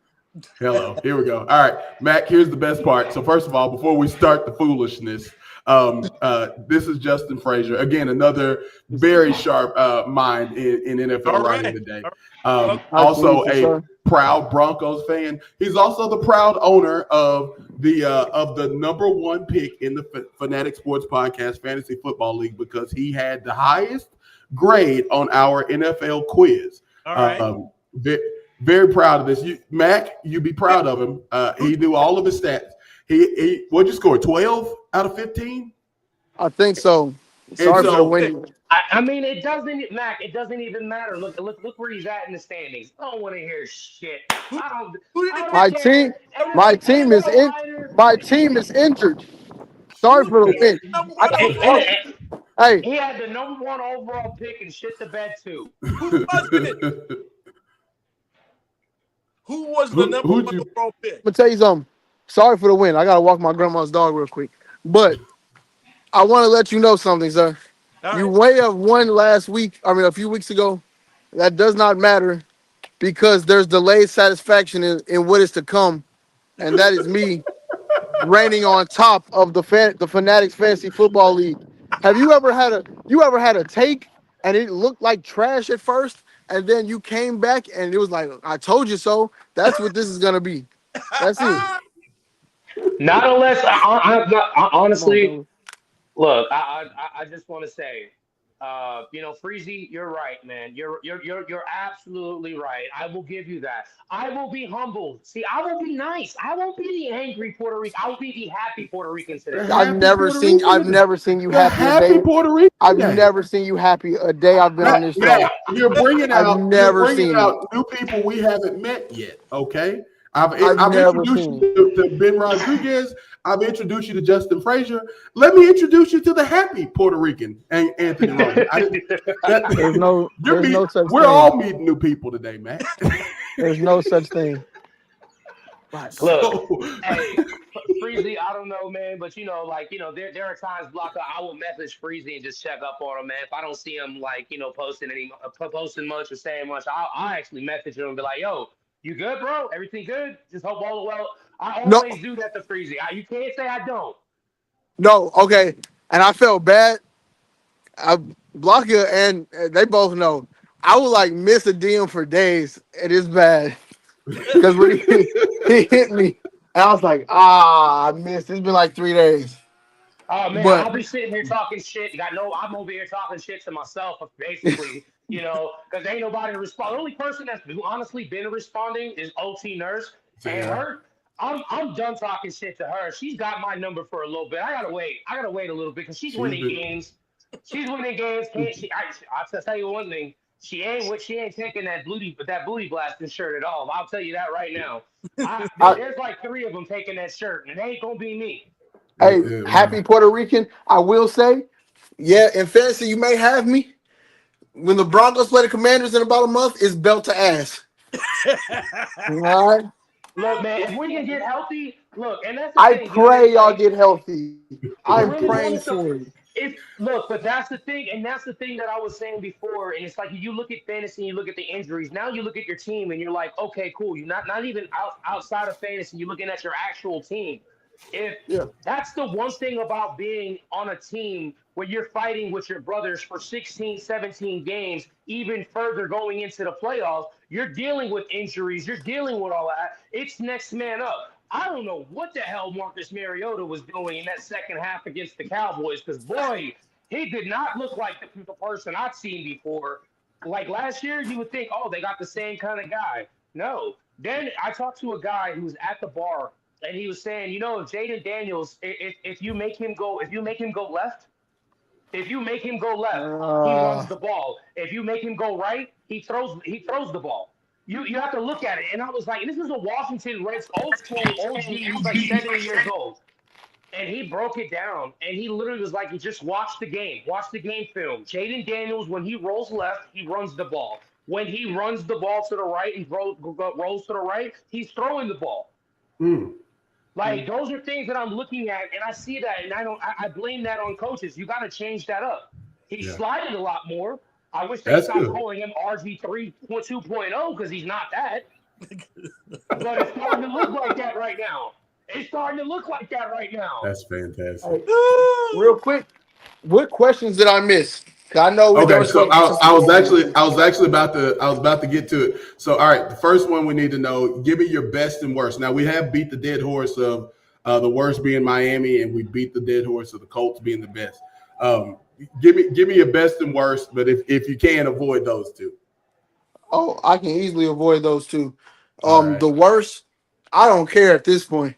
Hello, here we go. All right, Mac, here's the best part. So first of all, before we start the foolishness, this is Justin Frazier. Again, another very sharp mind in NFL writing today. Also a proud Broncos fan. He's also the proud owner of the number 1 pick in the Fanatic Sports Podcast Fantasy Football League because he had the highest grade on our NFL quiz. All right. Very proud of this. Mac, you'd be proud of him. He knew all of his stats. He what'd you score? 12 out of 15? I think so. Sorry for the winning. I mean, it doesn't even matter. Look where he's at in the standings. I don't want to hear shit. My team is injured. Sorry for the win. Hey, he had the number 1 overall pick and shit the bed too. Who was the number 1 overall pick? I'm gonna tell you something. Sorry for the win. I gotta walk my grandma's dog real quick, but I want to let you know something, sir. You may have won a few weeks ago. That does not matter because there's delayed satisfaction in what is to come, and that is me reigning on top of the Fanatics Fantasy Football League. Have you ever had a take and it looked like trash at first, and then you came back and it was like, I told you so? That's what this is gonna be. That's it. Not unless honestly. Look, I just want to say, Freezy, you're right, man. You're absolutely right. I will give you that. I will be humble. See, I will be nice. I won't be the angry Puerto Rican. I will be the happy Puerto Rican today. I've never seen you happy a day. Puerto Rican. I've never seen you happy a day I've been on this show. You're bringing out. I've never seen new people we haven't met yet. Okay. I've introduced you to Ben Rodriguez. I've introduced you to Justin Frazier. Let me introduce you to the happy Puerto Rican and Anthony Rowan. There's no such thing. We're all meeting new people today, man. There's no such thing. Look, hey, Freezy, I don't know, man, but there are times, Blocker, I will message Freezy and just check up on him, man. If I don't see him, posting much or saying much, I'll actually message him and be like, yo, you good, bro? Everything good? Just hope all well. I always do that to Freezy. You can't say I don't. No, okay. And I felt bad. Blanca and they both know. I would like miss a DM for days. It is bad. Because when he hit me, and I was like, I missed. It's been like 3 days. Oh man, But I'll be sitting here talking shit. I'm over here talking shit to myself, basically. Because ain't nobody respond. The only person that's honestly been responding is OT Nurse, and her. I'm done talking shit to her. She's got my number for a little bit. I gotta wait. I gotta wait a little bit because she's winning games. She's winning games. Can't she? I'll tell you one thing. She ain't taking that booty blasting shirt at all. I'll tell you that right now. There's like 3 of them taking that shirt, and it ain't gonna be me. Hey, happy Puerto Rican. I will say, yeah, in fantasy, you may have me. When the Broncos play the Commanders in about a month, it's belt to ass. All right? Look, man, if we can get healthy, look, and that's the thing. Pray y'all get healthy. I'm really praying for you. But that's the thing, and that's the thing that I was saying before. And it's like you look at fantasy, and you look at the injuries. Now you look at your team, and you're like, okay, cool. You're not even outside of fantasy. You're looking at your actual team. That's the one thing about being on a team where you're fighting with your brothers for 16, 17 games, even further going into the playoffs, you're dealing with injuries, you're dealing with all that. It's next man up. I don't know what the hell Marcus Mariota was doing in that second half against the Cowboys, because boy, he did not look like the person I've seen before. Like last year, you would think, oh, they got the same kind of guy. No. Then I talked to a guy who was at the bar, and he was saying, if Jaden Daniels, if you make him go left, he runs the ball. If you make him go right, he throws the ball. You have to look at it. And I was like, this is a Washington Reds old school OG. He's like 70 years old. And he broke it down. And he literally was like, you just watch the game. Watch the game film. Jaden Daniels, when he rolls left, he runs the ball. When he runs the ball to the right and rolls to the right, he's throwing the ball. Like, those are things that I'm looking at, and I see that, and I blame that on coaches. You got to change that up. He slided a lot more. I wish they stopped calling him RG3 2.0 because he's not that. But it's starting to look like that right now. That's fantastic. Real quick, what questions did I miss? I know. Okay, so I was actually about to get to it. So, all right, the first one we need to know: give me your best and worst. Now we have beat the dead horse of the worst being Miami, and we beat the dead horse of the Colts being the best. Give me your best and worst, but if you can avoid those two. Oh, I can easily avoid those two. Right. The worst, I don't care at this point.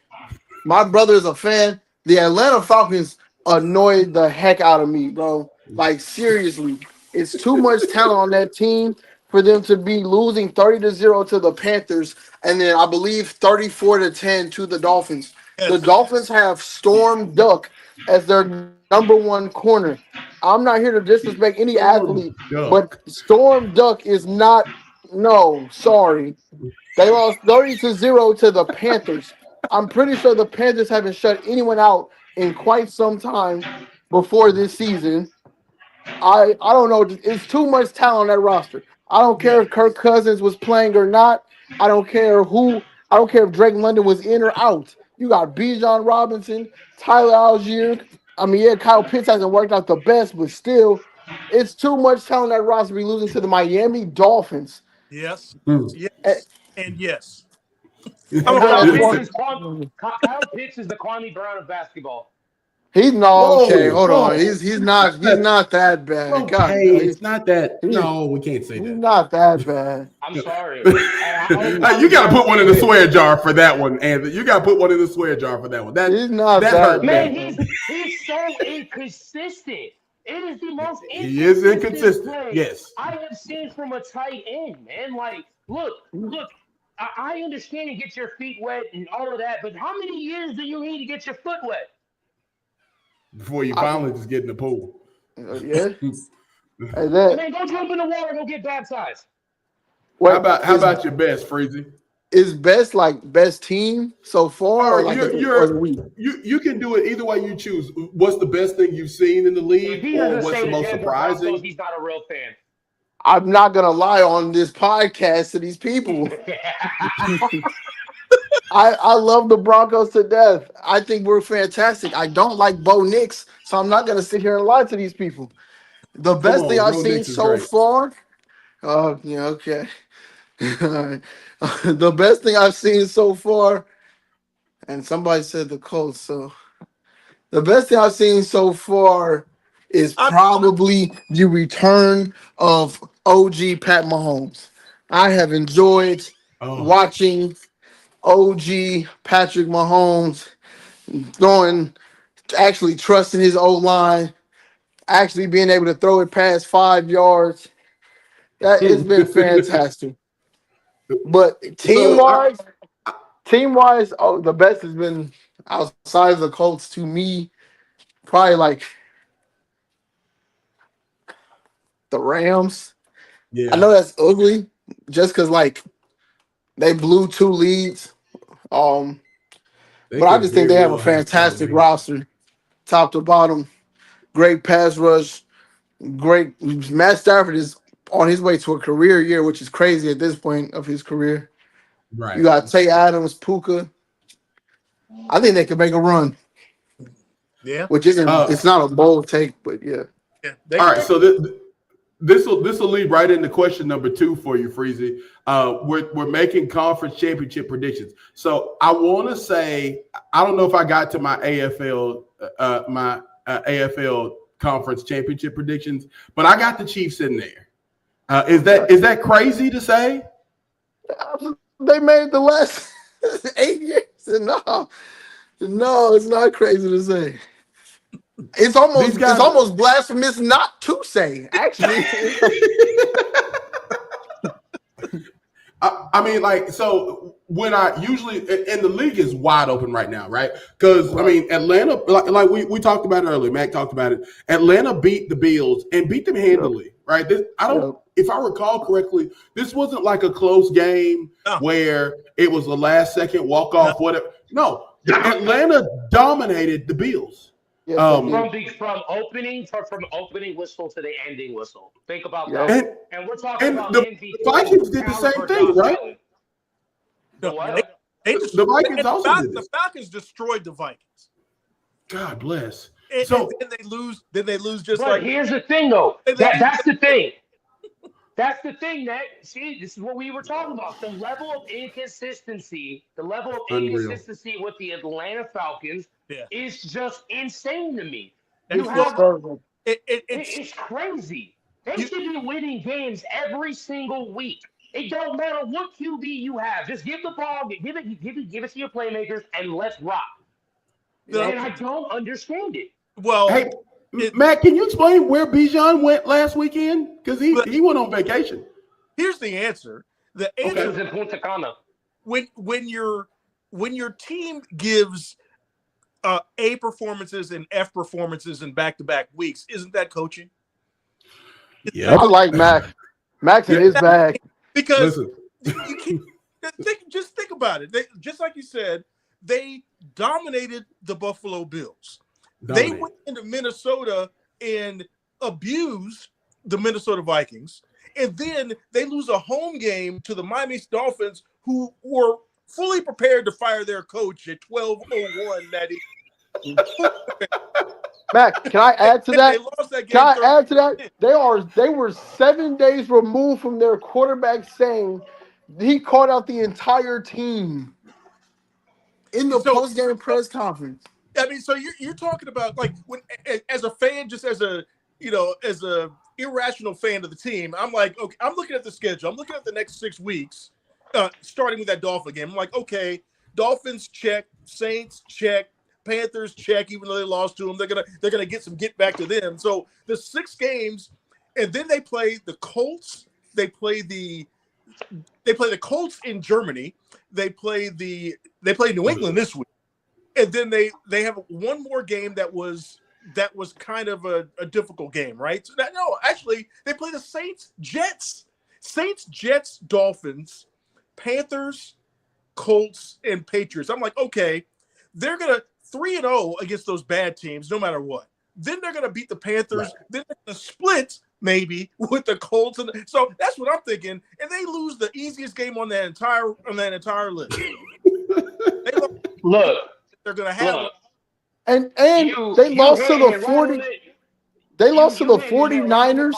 My brother is a fan. The Atlanta Falcons annoyed the heck out of me, bro. Like, seriously, it's too much talent on that team for them to be losing 30-0 to the Panthers, and then I believe 34-10 to the Dolphins. The Dolphins have Storm Duck as their number 1 corner. I'm not here to disrespect any athlete, but Storm Duck is not. No, sorry. They lost 30-0 to the Panthers. I'm pretty sure the Panthers haven't shut anyone out in quite some time before this season. I don't know. It's too much talent on that roster. I don't care if Kirk Cousins was playing or not. I don't care if Drake London was in or out. You got Bijan Robinson, Tyler Algier. I mean, Kyle Pitts hasn't worked out the best, but still, it's too much talent on that roster to be losing to the Miami Dolphins. Yes. Yes. And yes. Kyle Pitts is the Kwame Brown of basketball. He's not okay. Hold on. He's not that bad. Okay, God, it's not that. No, we can't say that. He's not that bad. I'm sorry. You got to put one in the swear jar for that one, Anthony. You got to put one in the swear jar for that one. He's not that man. He's so inconsistent. It is the most inconsistent. He is inconsistent. Play Yes. I have seen from a tight end, man. Like, look. I understand and get your feet wet and all of that, but how many years do you need to get your foot wet? Before you finally just get in the pool. Yeah. And then go jump in the water and go get baptized. How about your best, Freezy? Is best best team so far or the week? You can do it either way you choose. What's the best thing you've seen in the league, or what's the most surprising? He's not a real fan. I'm not gonna lie on this podcast to these people. I love the Broncos to death. I think we're fantastic. I don't like Bo Nix, so I'm not gonna sit here and lie to these people. The Come best thing on, I've bro. seen Nix is so great. far. Yeah, okay. All right. The best thing I've seen so far, and somebody said the Colts, so the best thing I've seen so far is probably the return of OG Pat Mahomes. I have enjoyed Oh, watching OG Patrick Mahomes throwing, actually trusting his O-line, actually being able to throw it past 5 yards. That it's been fantastic. But so team-wise, oh, the best has been outside of the Colts to me, probably like the Rams. I know that's ugly, just because like they blew 2 leads. But I could just think they very have a well have 2 fantastic leads. roster, top to bottom. Great pass rush. Great. Matt Stafford is on his way to a career year, which is crazy at this point of his career. You Right. got Tay Adams, Puka. I think they could make a run, Yeah. which isn't. It's not a bold take, but yeah. Yeah. All right. So this will lead right into question number 2 for you, Freezy. We're making conference championship predictions. So I want to say, I don't know if I got to my AFL AFL conference championship predictions, but I got the Chiefs in there. Is that crazy to say? They made the last 8 years. No, it's not crazy to say. It's almost blasphemous not to say, actually. I mean, like, so when I usually, and the league is wide open right now, right? Because, I mean, Atlanta, like we talked about it earlier, Mac talked about it. Atlanta beat the Bills and beat them handily, right? If I recall correctly, this wasn't like a close game where it was the last second walk off, whatever. No, Atlanta dominated the Bills. From opening whistle to the ending whistle. Think about that. And we're talking about the Vikings did the same thing, right? The Vikings also did this. The Falcons destroyed the Vikings. God bless. And then they lose. Then they lose just like. Here's the thing, though. That's the thing. That's the thing, that see, this is what we were talking about. The level of inconsistency, with the Atlanta Falcons is just insane to me. It's crazy. They should be winning games every single week. It don't matter what QB you have. Just give the ball, give it to your playmakers, and let's rock. And I don't understand it. Well, hey, Matt, can you explain where Bijan went last weekend? Because he went on vacation. Here's the answer. The answer is in Punta Cana. When your team gives A performances and F performances in back-to-back weeks, isn't that coaching? Yeah, I like Mac. Mac's in his bag. Because you can't just think about it. Just like you said, they dominated the Buffalo Bills. They went into Minnesota and abused the Minnesota Vikings. And then they lose a home game to the Miami Dolphins, who were fully prepared to fire their coach at 12:01 that evening. Mac, can I add to that? They lost that game. Can I add to that? They were 7 days removed from their quarterback saying he called out the entire team in the post-game press conference. I mean, so you're talking about like when, as a fan, just as a irrational fan of the team, I'm like, okay, I'm looking at the schedule. I'm looking at the next 6 weeks, starting with that Dolphin game. I'm like, okay, Dolphins check, Saints check, Panthers check. Even though they lost to them, they're gonna get back to them. So the 6 games, and then they play the Colts. They play the Colts in Germany. They play New England this week. And then they have one more game that was kind of a difficult game, right? So actually, they play the Saints, Jets, Dolphins, Panthers, Colts, and Patriots. I'm like, okay, they're gonna 3-0 against those bad teams, no matter what. Then they're gonna beat the Panthers. Right. Then they're gonna split maybe with the Colts, and so that's what I'm thinking. And they lose the easiest game on that entire list. Look, they're going to have. And they lost to the 40. They lost to the 49ers.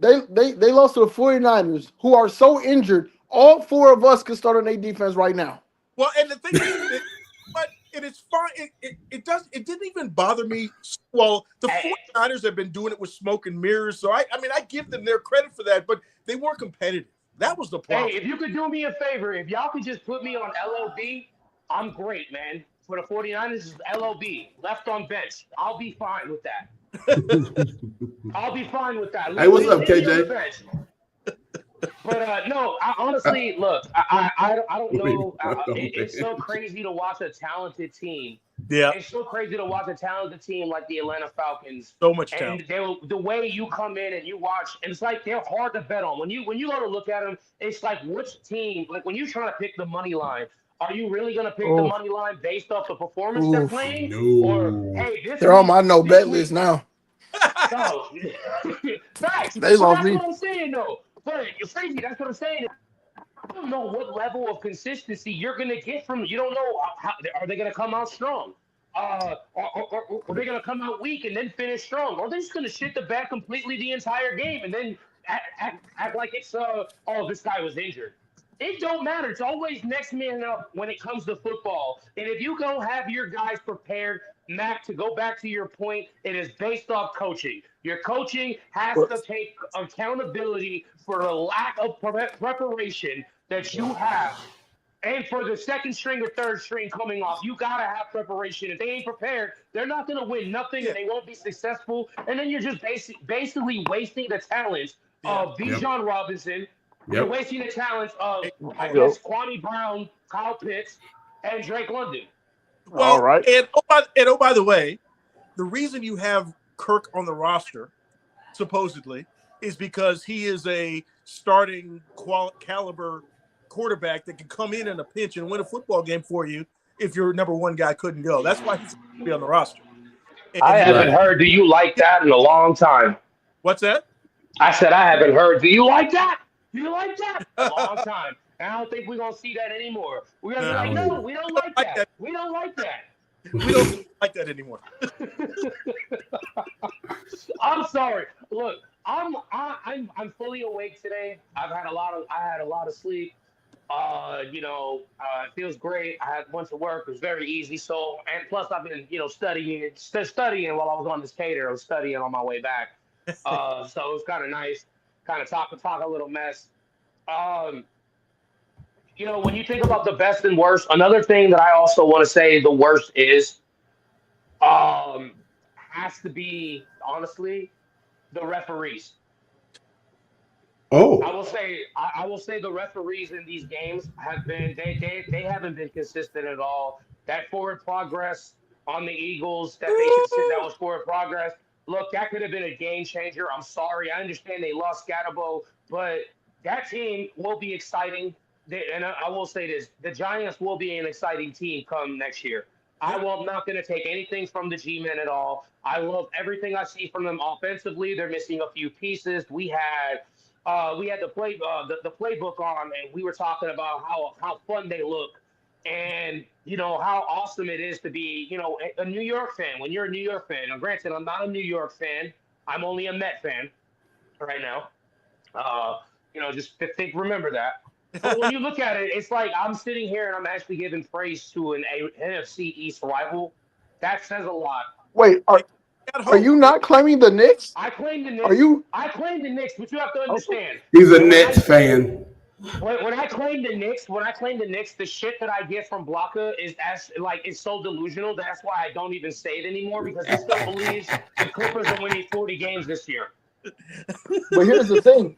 They lost to the 49ers, who are so injured. All four of us could start on their defense right now. Well, and the thing is, but it's fine. It didn't even bother me. Well, the 49ers have been doing it with smoke and mirrors, so I mean, I give them their credit for that, but they weren't competitive. That was the problem. Hey, if you could do me a favor, if y'all could just put me on LOB, I'm great, man. For the 49ers, it's LOB, left on bench. I'll be fine with that. I'll be fine with that. Hey, what's up, KJ? But no, honestly, look, I don't know. It's so crazy to watch a talented team. Yeah, it's so crazy to watch a talented team like the Atlanta Falcons. So much talent. And the way you come in and you watch, and it's like they're hard to bet on. When you go to look at them, it's like which team. Like when you're trying to pick the money line, are you really going to pick the money line based off the performance they're playing? No. Or hey, they're on my no bet list now. No, facts. They lost that's me. What I'm saying, though. But you're crazy. That's what I'm saying. I don't know what level of consistency you're going to get from. You don't know are they going to come out strong? Or are they going to come out weak and then finish strong? Or are they just going to shit the bed completely the entire game and then act like it's this guy was injured? It don't matter. It's always next man up when it comes to football. And if you don't have your guys prepared, Mac, to go back to your point, it is based off coaching. Your coaching has to take accountability for the lack of preparation that you have. And for the second string or third string coming off, you got to have preparation. If they ain't prepared, they're not going to win nothing and they won't be successful. And then you're just basically wasting the talents of Bijan Robinson. You're wasting the talents of, I guess, Kwame Brown, Kyle Pitts, and Drake London. Well, all right. And by the way, the reason you have Kirk on the roster, supposedly, is because he is a starting caliber quarterback that can come in a pinch and win a football game for you if your number one guy couldn't go. That's why he's going to be on the roster. I haven't heard, do you like that in a long time? What's that? I said, I haven't heard, do you like that? Do you like that? A long time. And I don't think we're going to see that anymore. We're going to be like, no, we don't like that. We don't like that. We don't like that anymore. I'm sorry. Look, I'm fully awake today. I had a lot of sleep. It feels great. I had a bunch of work. It was very easy. So, and plus I've been, studying while I was on this cater. I was studying on my way back. So it was kind of nice. Kind of talk a little mess. When you think about the best and worst, another thing that I also want to say the worst is has to be, honestly, the referees. Oh. I will say the referees in these games have been they haven't been consistent at all. That forward progress on the Eagles that was forward progress. Look, that could have been a game changer. I'm sorry. I understand they lost Scatterbo, but that team will be exciting. And I will say this, the Giants will be an exciting team come next year. I'm not going to take anything from the G-men at all. I love everything I see from them offensively. They're missing a few pieces. We had the playbook on, and we were talking about how fun they look and, how awesome it is to be, a New York fan. When you're a New York fan, and granted, I'm not a New York fan. I'm only a Met fan right now. Remember that. But when you look at it, it's like I'm sitting here and I'm actually giving praise to an NFC East rival. That says a lot. Wait, are you not claiming the Knicks? I claim the Knicks. I claim the Knicks, but you have to understand. He's a Nets fan. When I claim the Knicks, the shit that I get from Blocka is so delusional. That's why I don't even say it anymore, because he still believes the Clippers are winning 40 games this year. But here's the thing.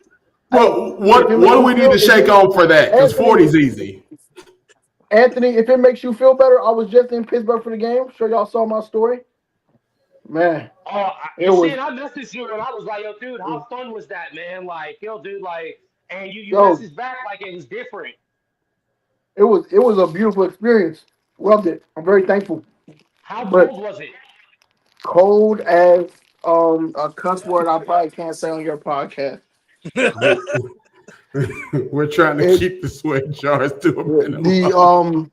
Well, what do we need to shake on for that? Because 40's easy. Anthony, if it makes you feel better, I was just in Pittsburgh for the game. Sure y'all saw my story. Man. I messaged you and I was like, yo, dude, how fun was that, man? Like, yo, dude, like, and you messaged back like it was different. It was a beautiful experience. Loved it. I'm very thankful. How cold was it? Cold as a cuss word I probably can't say on your podcast. We're trying to keep the sweat jars to a minimum.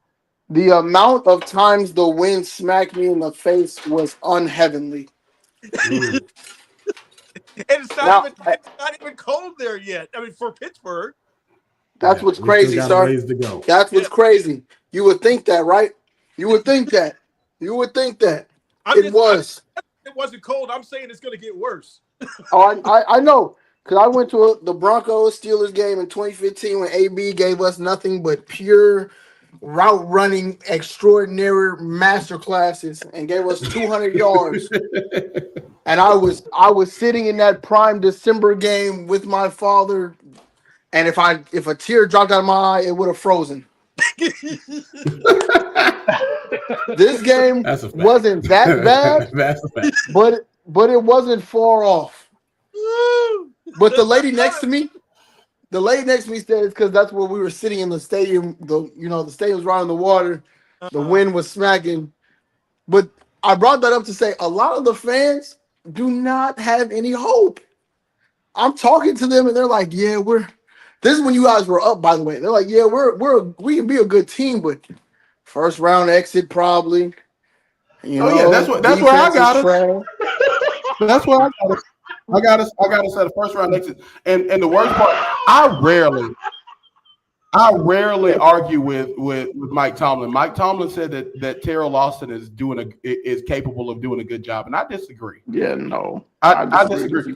The amount of times the wind smacked me in the face was unheavenly. Mm. And it's not even cold there yet. I mean, for Pittsburgh. That's what's we still crazy, got sir. a ways to go. That's what's crazy. You would think that, right? You would think that. You would think that. It wasn't cold. I'm saying it's going to get worse. Oh, I know. Because I went to the Broncos-Steelers game in 2015 when AB gave us nothing but pure route running extraordinary master classes and gave us 200 yards. And I was sitting in that prime December game with my father, and if a tear dropped out of my eye, it would have frozen. This game wasn't that bad, That's a fact. but it wasn't far off. But the lady next to me said it's because that's where we were sitting in the stadium. The stadium's right on the water. The wind was smacking. But I brought that up to say a lot of the fans do not have any hope. I'm talking to them and they're like, "Yeah, this is when you guys were up, by the way. They're like, "Yeah, we can be a good team, but first round exit probably." That's where I got it. That's where I got it. I got to set a first round exit. And the worst part, I rarely argue with Mike Tomlin. Mike Tomlin said that Terrell Austin is capable of doing a good job, and I disagree. Yeah, no, I disagree.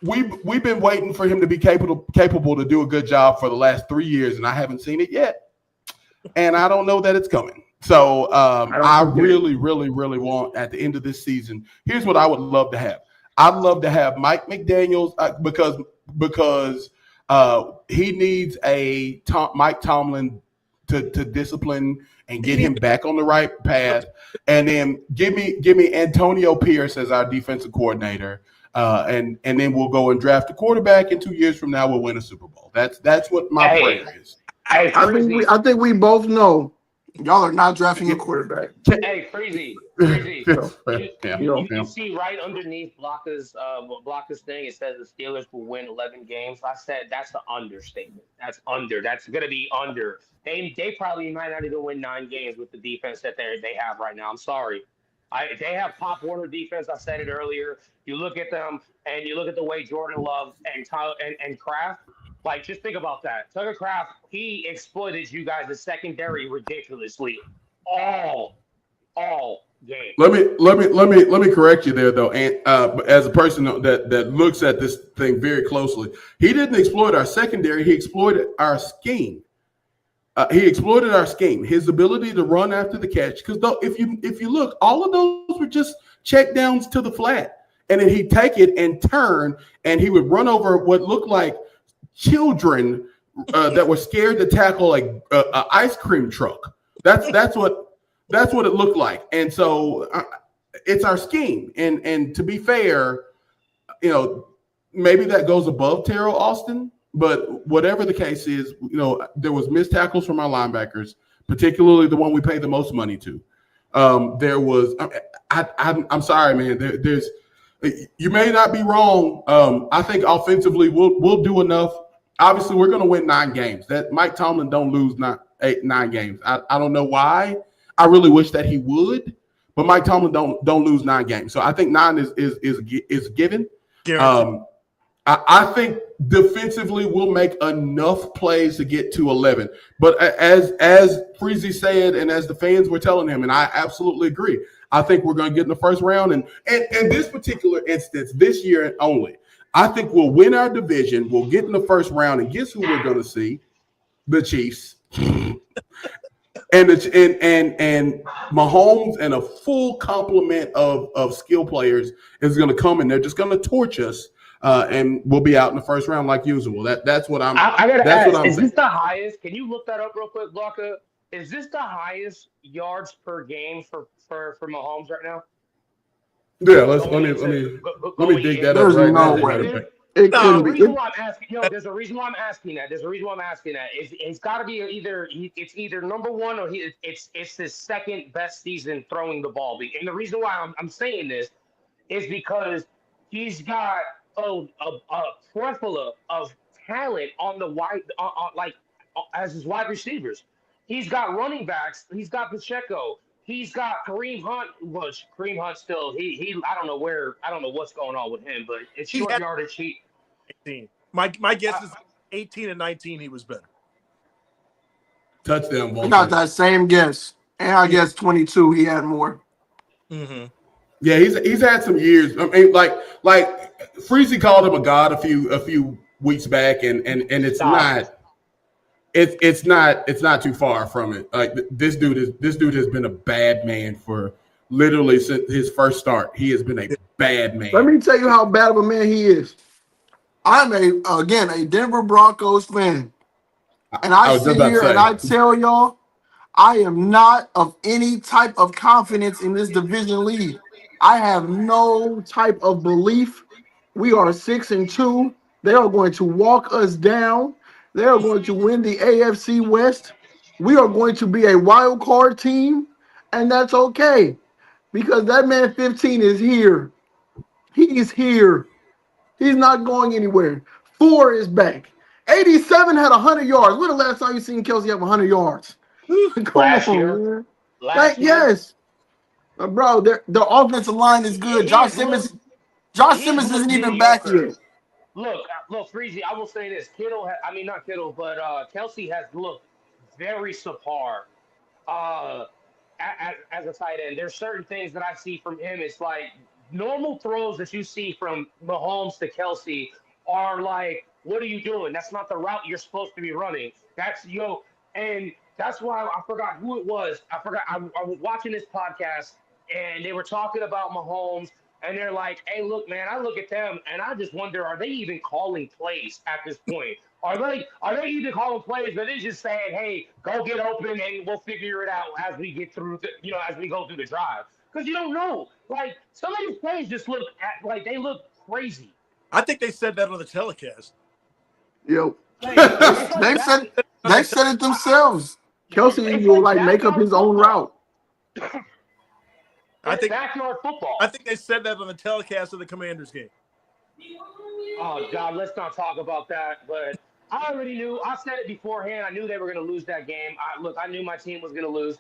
We've been waiting for him to be capable to do a good job for the last 3 years, and I haven't seen it yet. And I don't know that it's coming. So I really, really, really want at the end of this season. Here's what I would love to have. I'd love to have Mike McDaniels because he needs Mike Tomlin to discipline and get him back on the right path, and then give me Antonio Pierce as our defensive coordinator, and then we'll go and draft a quarterback. And 2 years from now, we'll win a Super Bowl. That's what my prayer is. I think we both know y'all are not drafting a quarterback. Hey, Freezy. You see right underneath Blocker's thing, it says the Steelers will win 11 games. I said that's the understatement. That's under. That's going to be under. They probably might not even win 9 games with the defense that they have right now. I'm sorry. They have Pop Warner defense. I said it earlier. You look at them and you look at the way Jordan Love and Kraft. Like, just think about that. Tucker Kraft, he exploited you guys the secondary ridiculously all game. Let me correct you there though, and as a person that looks at this thing very closely, he didn't exploit our secondary. He exploited our scheme. His ability to run after the catch. Because if you look, all of those were just check downs to the flat, and then he'd take it and turn, and he would run over what looked like children that were scared to tackle like an ice cream truck. That's what it looked like. And so it's our scheme. And to be fair, maybe that goes above Terrell Austin, but whatever the case is, there was missed tackles from our linebackers, particularly the one we paid the most money to. There was, I'm sorry, man. There's, you may not be wrong. I think offensively we'll do enough. Obviously, we're going to win 9 games. That Mike Tomlin don't lose 9 games. I don't know why. I really wish that he would, but Mike Tomlin don't lose 9 games. So I think 9 is given. I think defensively we'll make enough plays to get to 11. But as Freezy said, and as the fans were telling him, and I absolutely agree, I think we're going to get in the first round. And this particular instance, this year only, I think we'll win our division. We'll get in the first round, and guess who we're going to see? The Chiefs. And Mahomes and a full complement of skill players is going to come, and they're just going to torch us, and we'll be out in the first round like usual. That's what I'm. I gotta ask. Is this the highest? Can you look that up real quick, Blocker? Is this the highest yards per game for Mahomes right now? Yeah, let me dig that up right now. It couldn't be. There's a reason why I'm asking that. It's got to be it's either number one or it's his second best season throwing the ball. And the reason why I'm saying this is because he's got a plethora of talent on the wide, as his wide receivers. He's got running backs. He's got Pacheco. He's got Kareem Hunt. Well, Kareem Hunt still. He. I don't know where. I don't know what's going on with him, but it's He short had yardage. He. 18. My guess is 18 and 19. He was better. Touchdown. I got that same guess, and I guess 22. He had more. Mm-hmm. Yeah, he's had some years. I mean, like Freezy called him a god a few weeks back, and it's Stop. it's not too far from it. Like this dude has been a bad man for literally since his first start. He has been a bad man. Let me tell you how bad of a man he is. I'm a Denver Broncos fan, and I sit here and I tell y'all, I am not of any type of confidence in this division lead. I have no type of belief. We are 6-2. They are going to walk us down. They are going to win the AFC West. We are going to be a wild card team, and that's okay because that man 15 is here. He's here. He's not going anywhere. 4 is back. 87 had 100 yards. When the last time you seen Kelsey have 100 yards? Come Last on, year. man. Last year. Yes. Bro, their offensive line is good. Josh Simmons isn't even back yet. Look, Freezy, I will say this. Not Kittle, but Kelsey has looked very subpar as a tight end. There's certain things that I see from him. It's like normal throws that you see from Mahomes to Kelsey are like, what are you doing? That's not the route you're supposed to be running. And that's why I forgot who it was. I was watching this podcast, and they were talking about Mahomes. And they're like, hey, look, man, I look at them and I just wonder, are they even calling plays at this point? Are they even calling plays? Or they just saying, hey, go get open and we'll figure it out as we get through as we go through the drive. Because you don't know. Like some of these plays just look they look crazy. I think they said that on the telecast. Yo. They said it themselves. Kelsey will make up his own route. I think backyard football. I think they said that on the telecast of the Commanders game. Oh God, let's not talk about that. But I already knew. I said it beforehand. I knew they were going to lose that game. I knew my team was going to lose.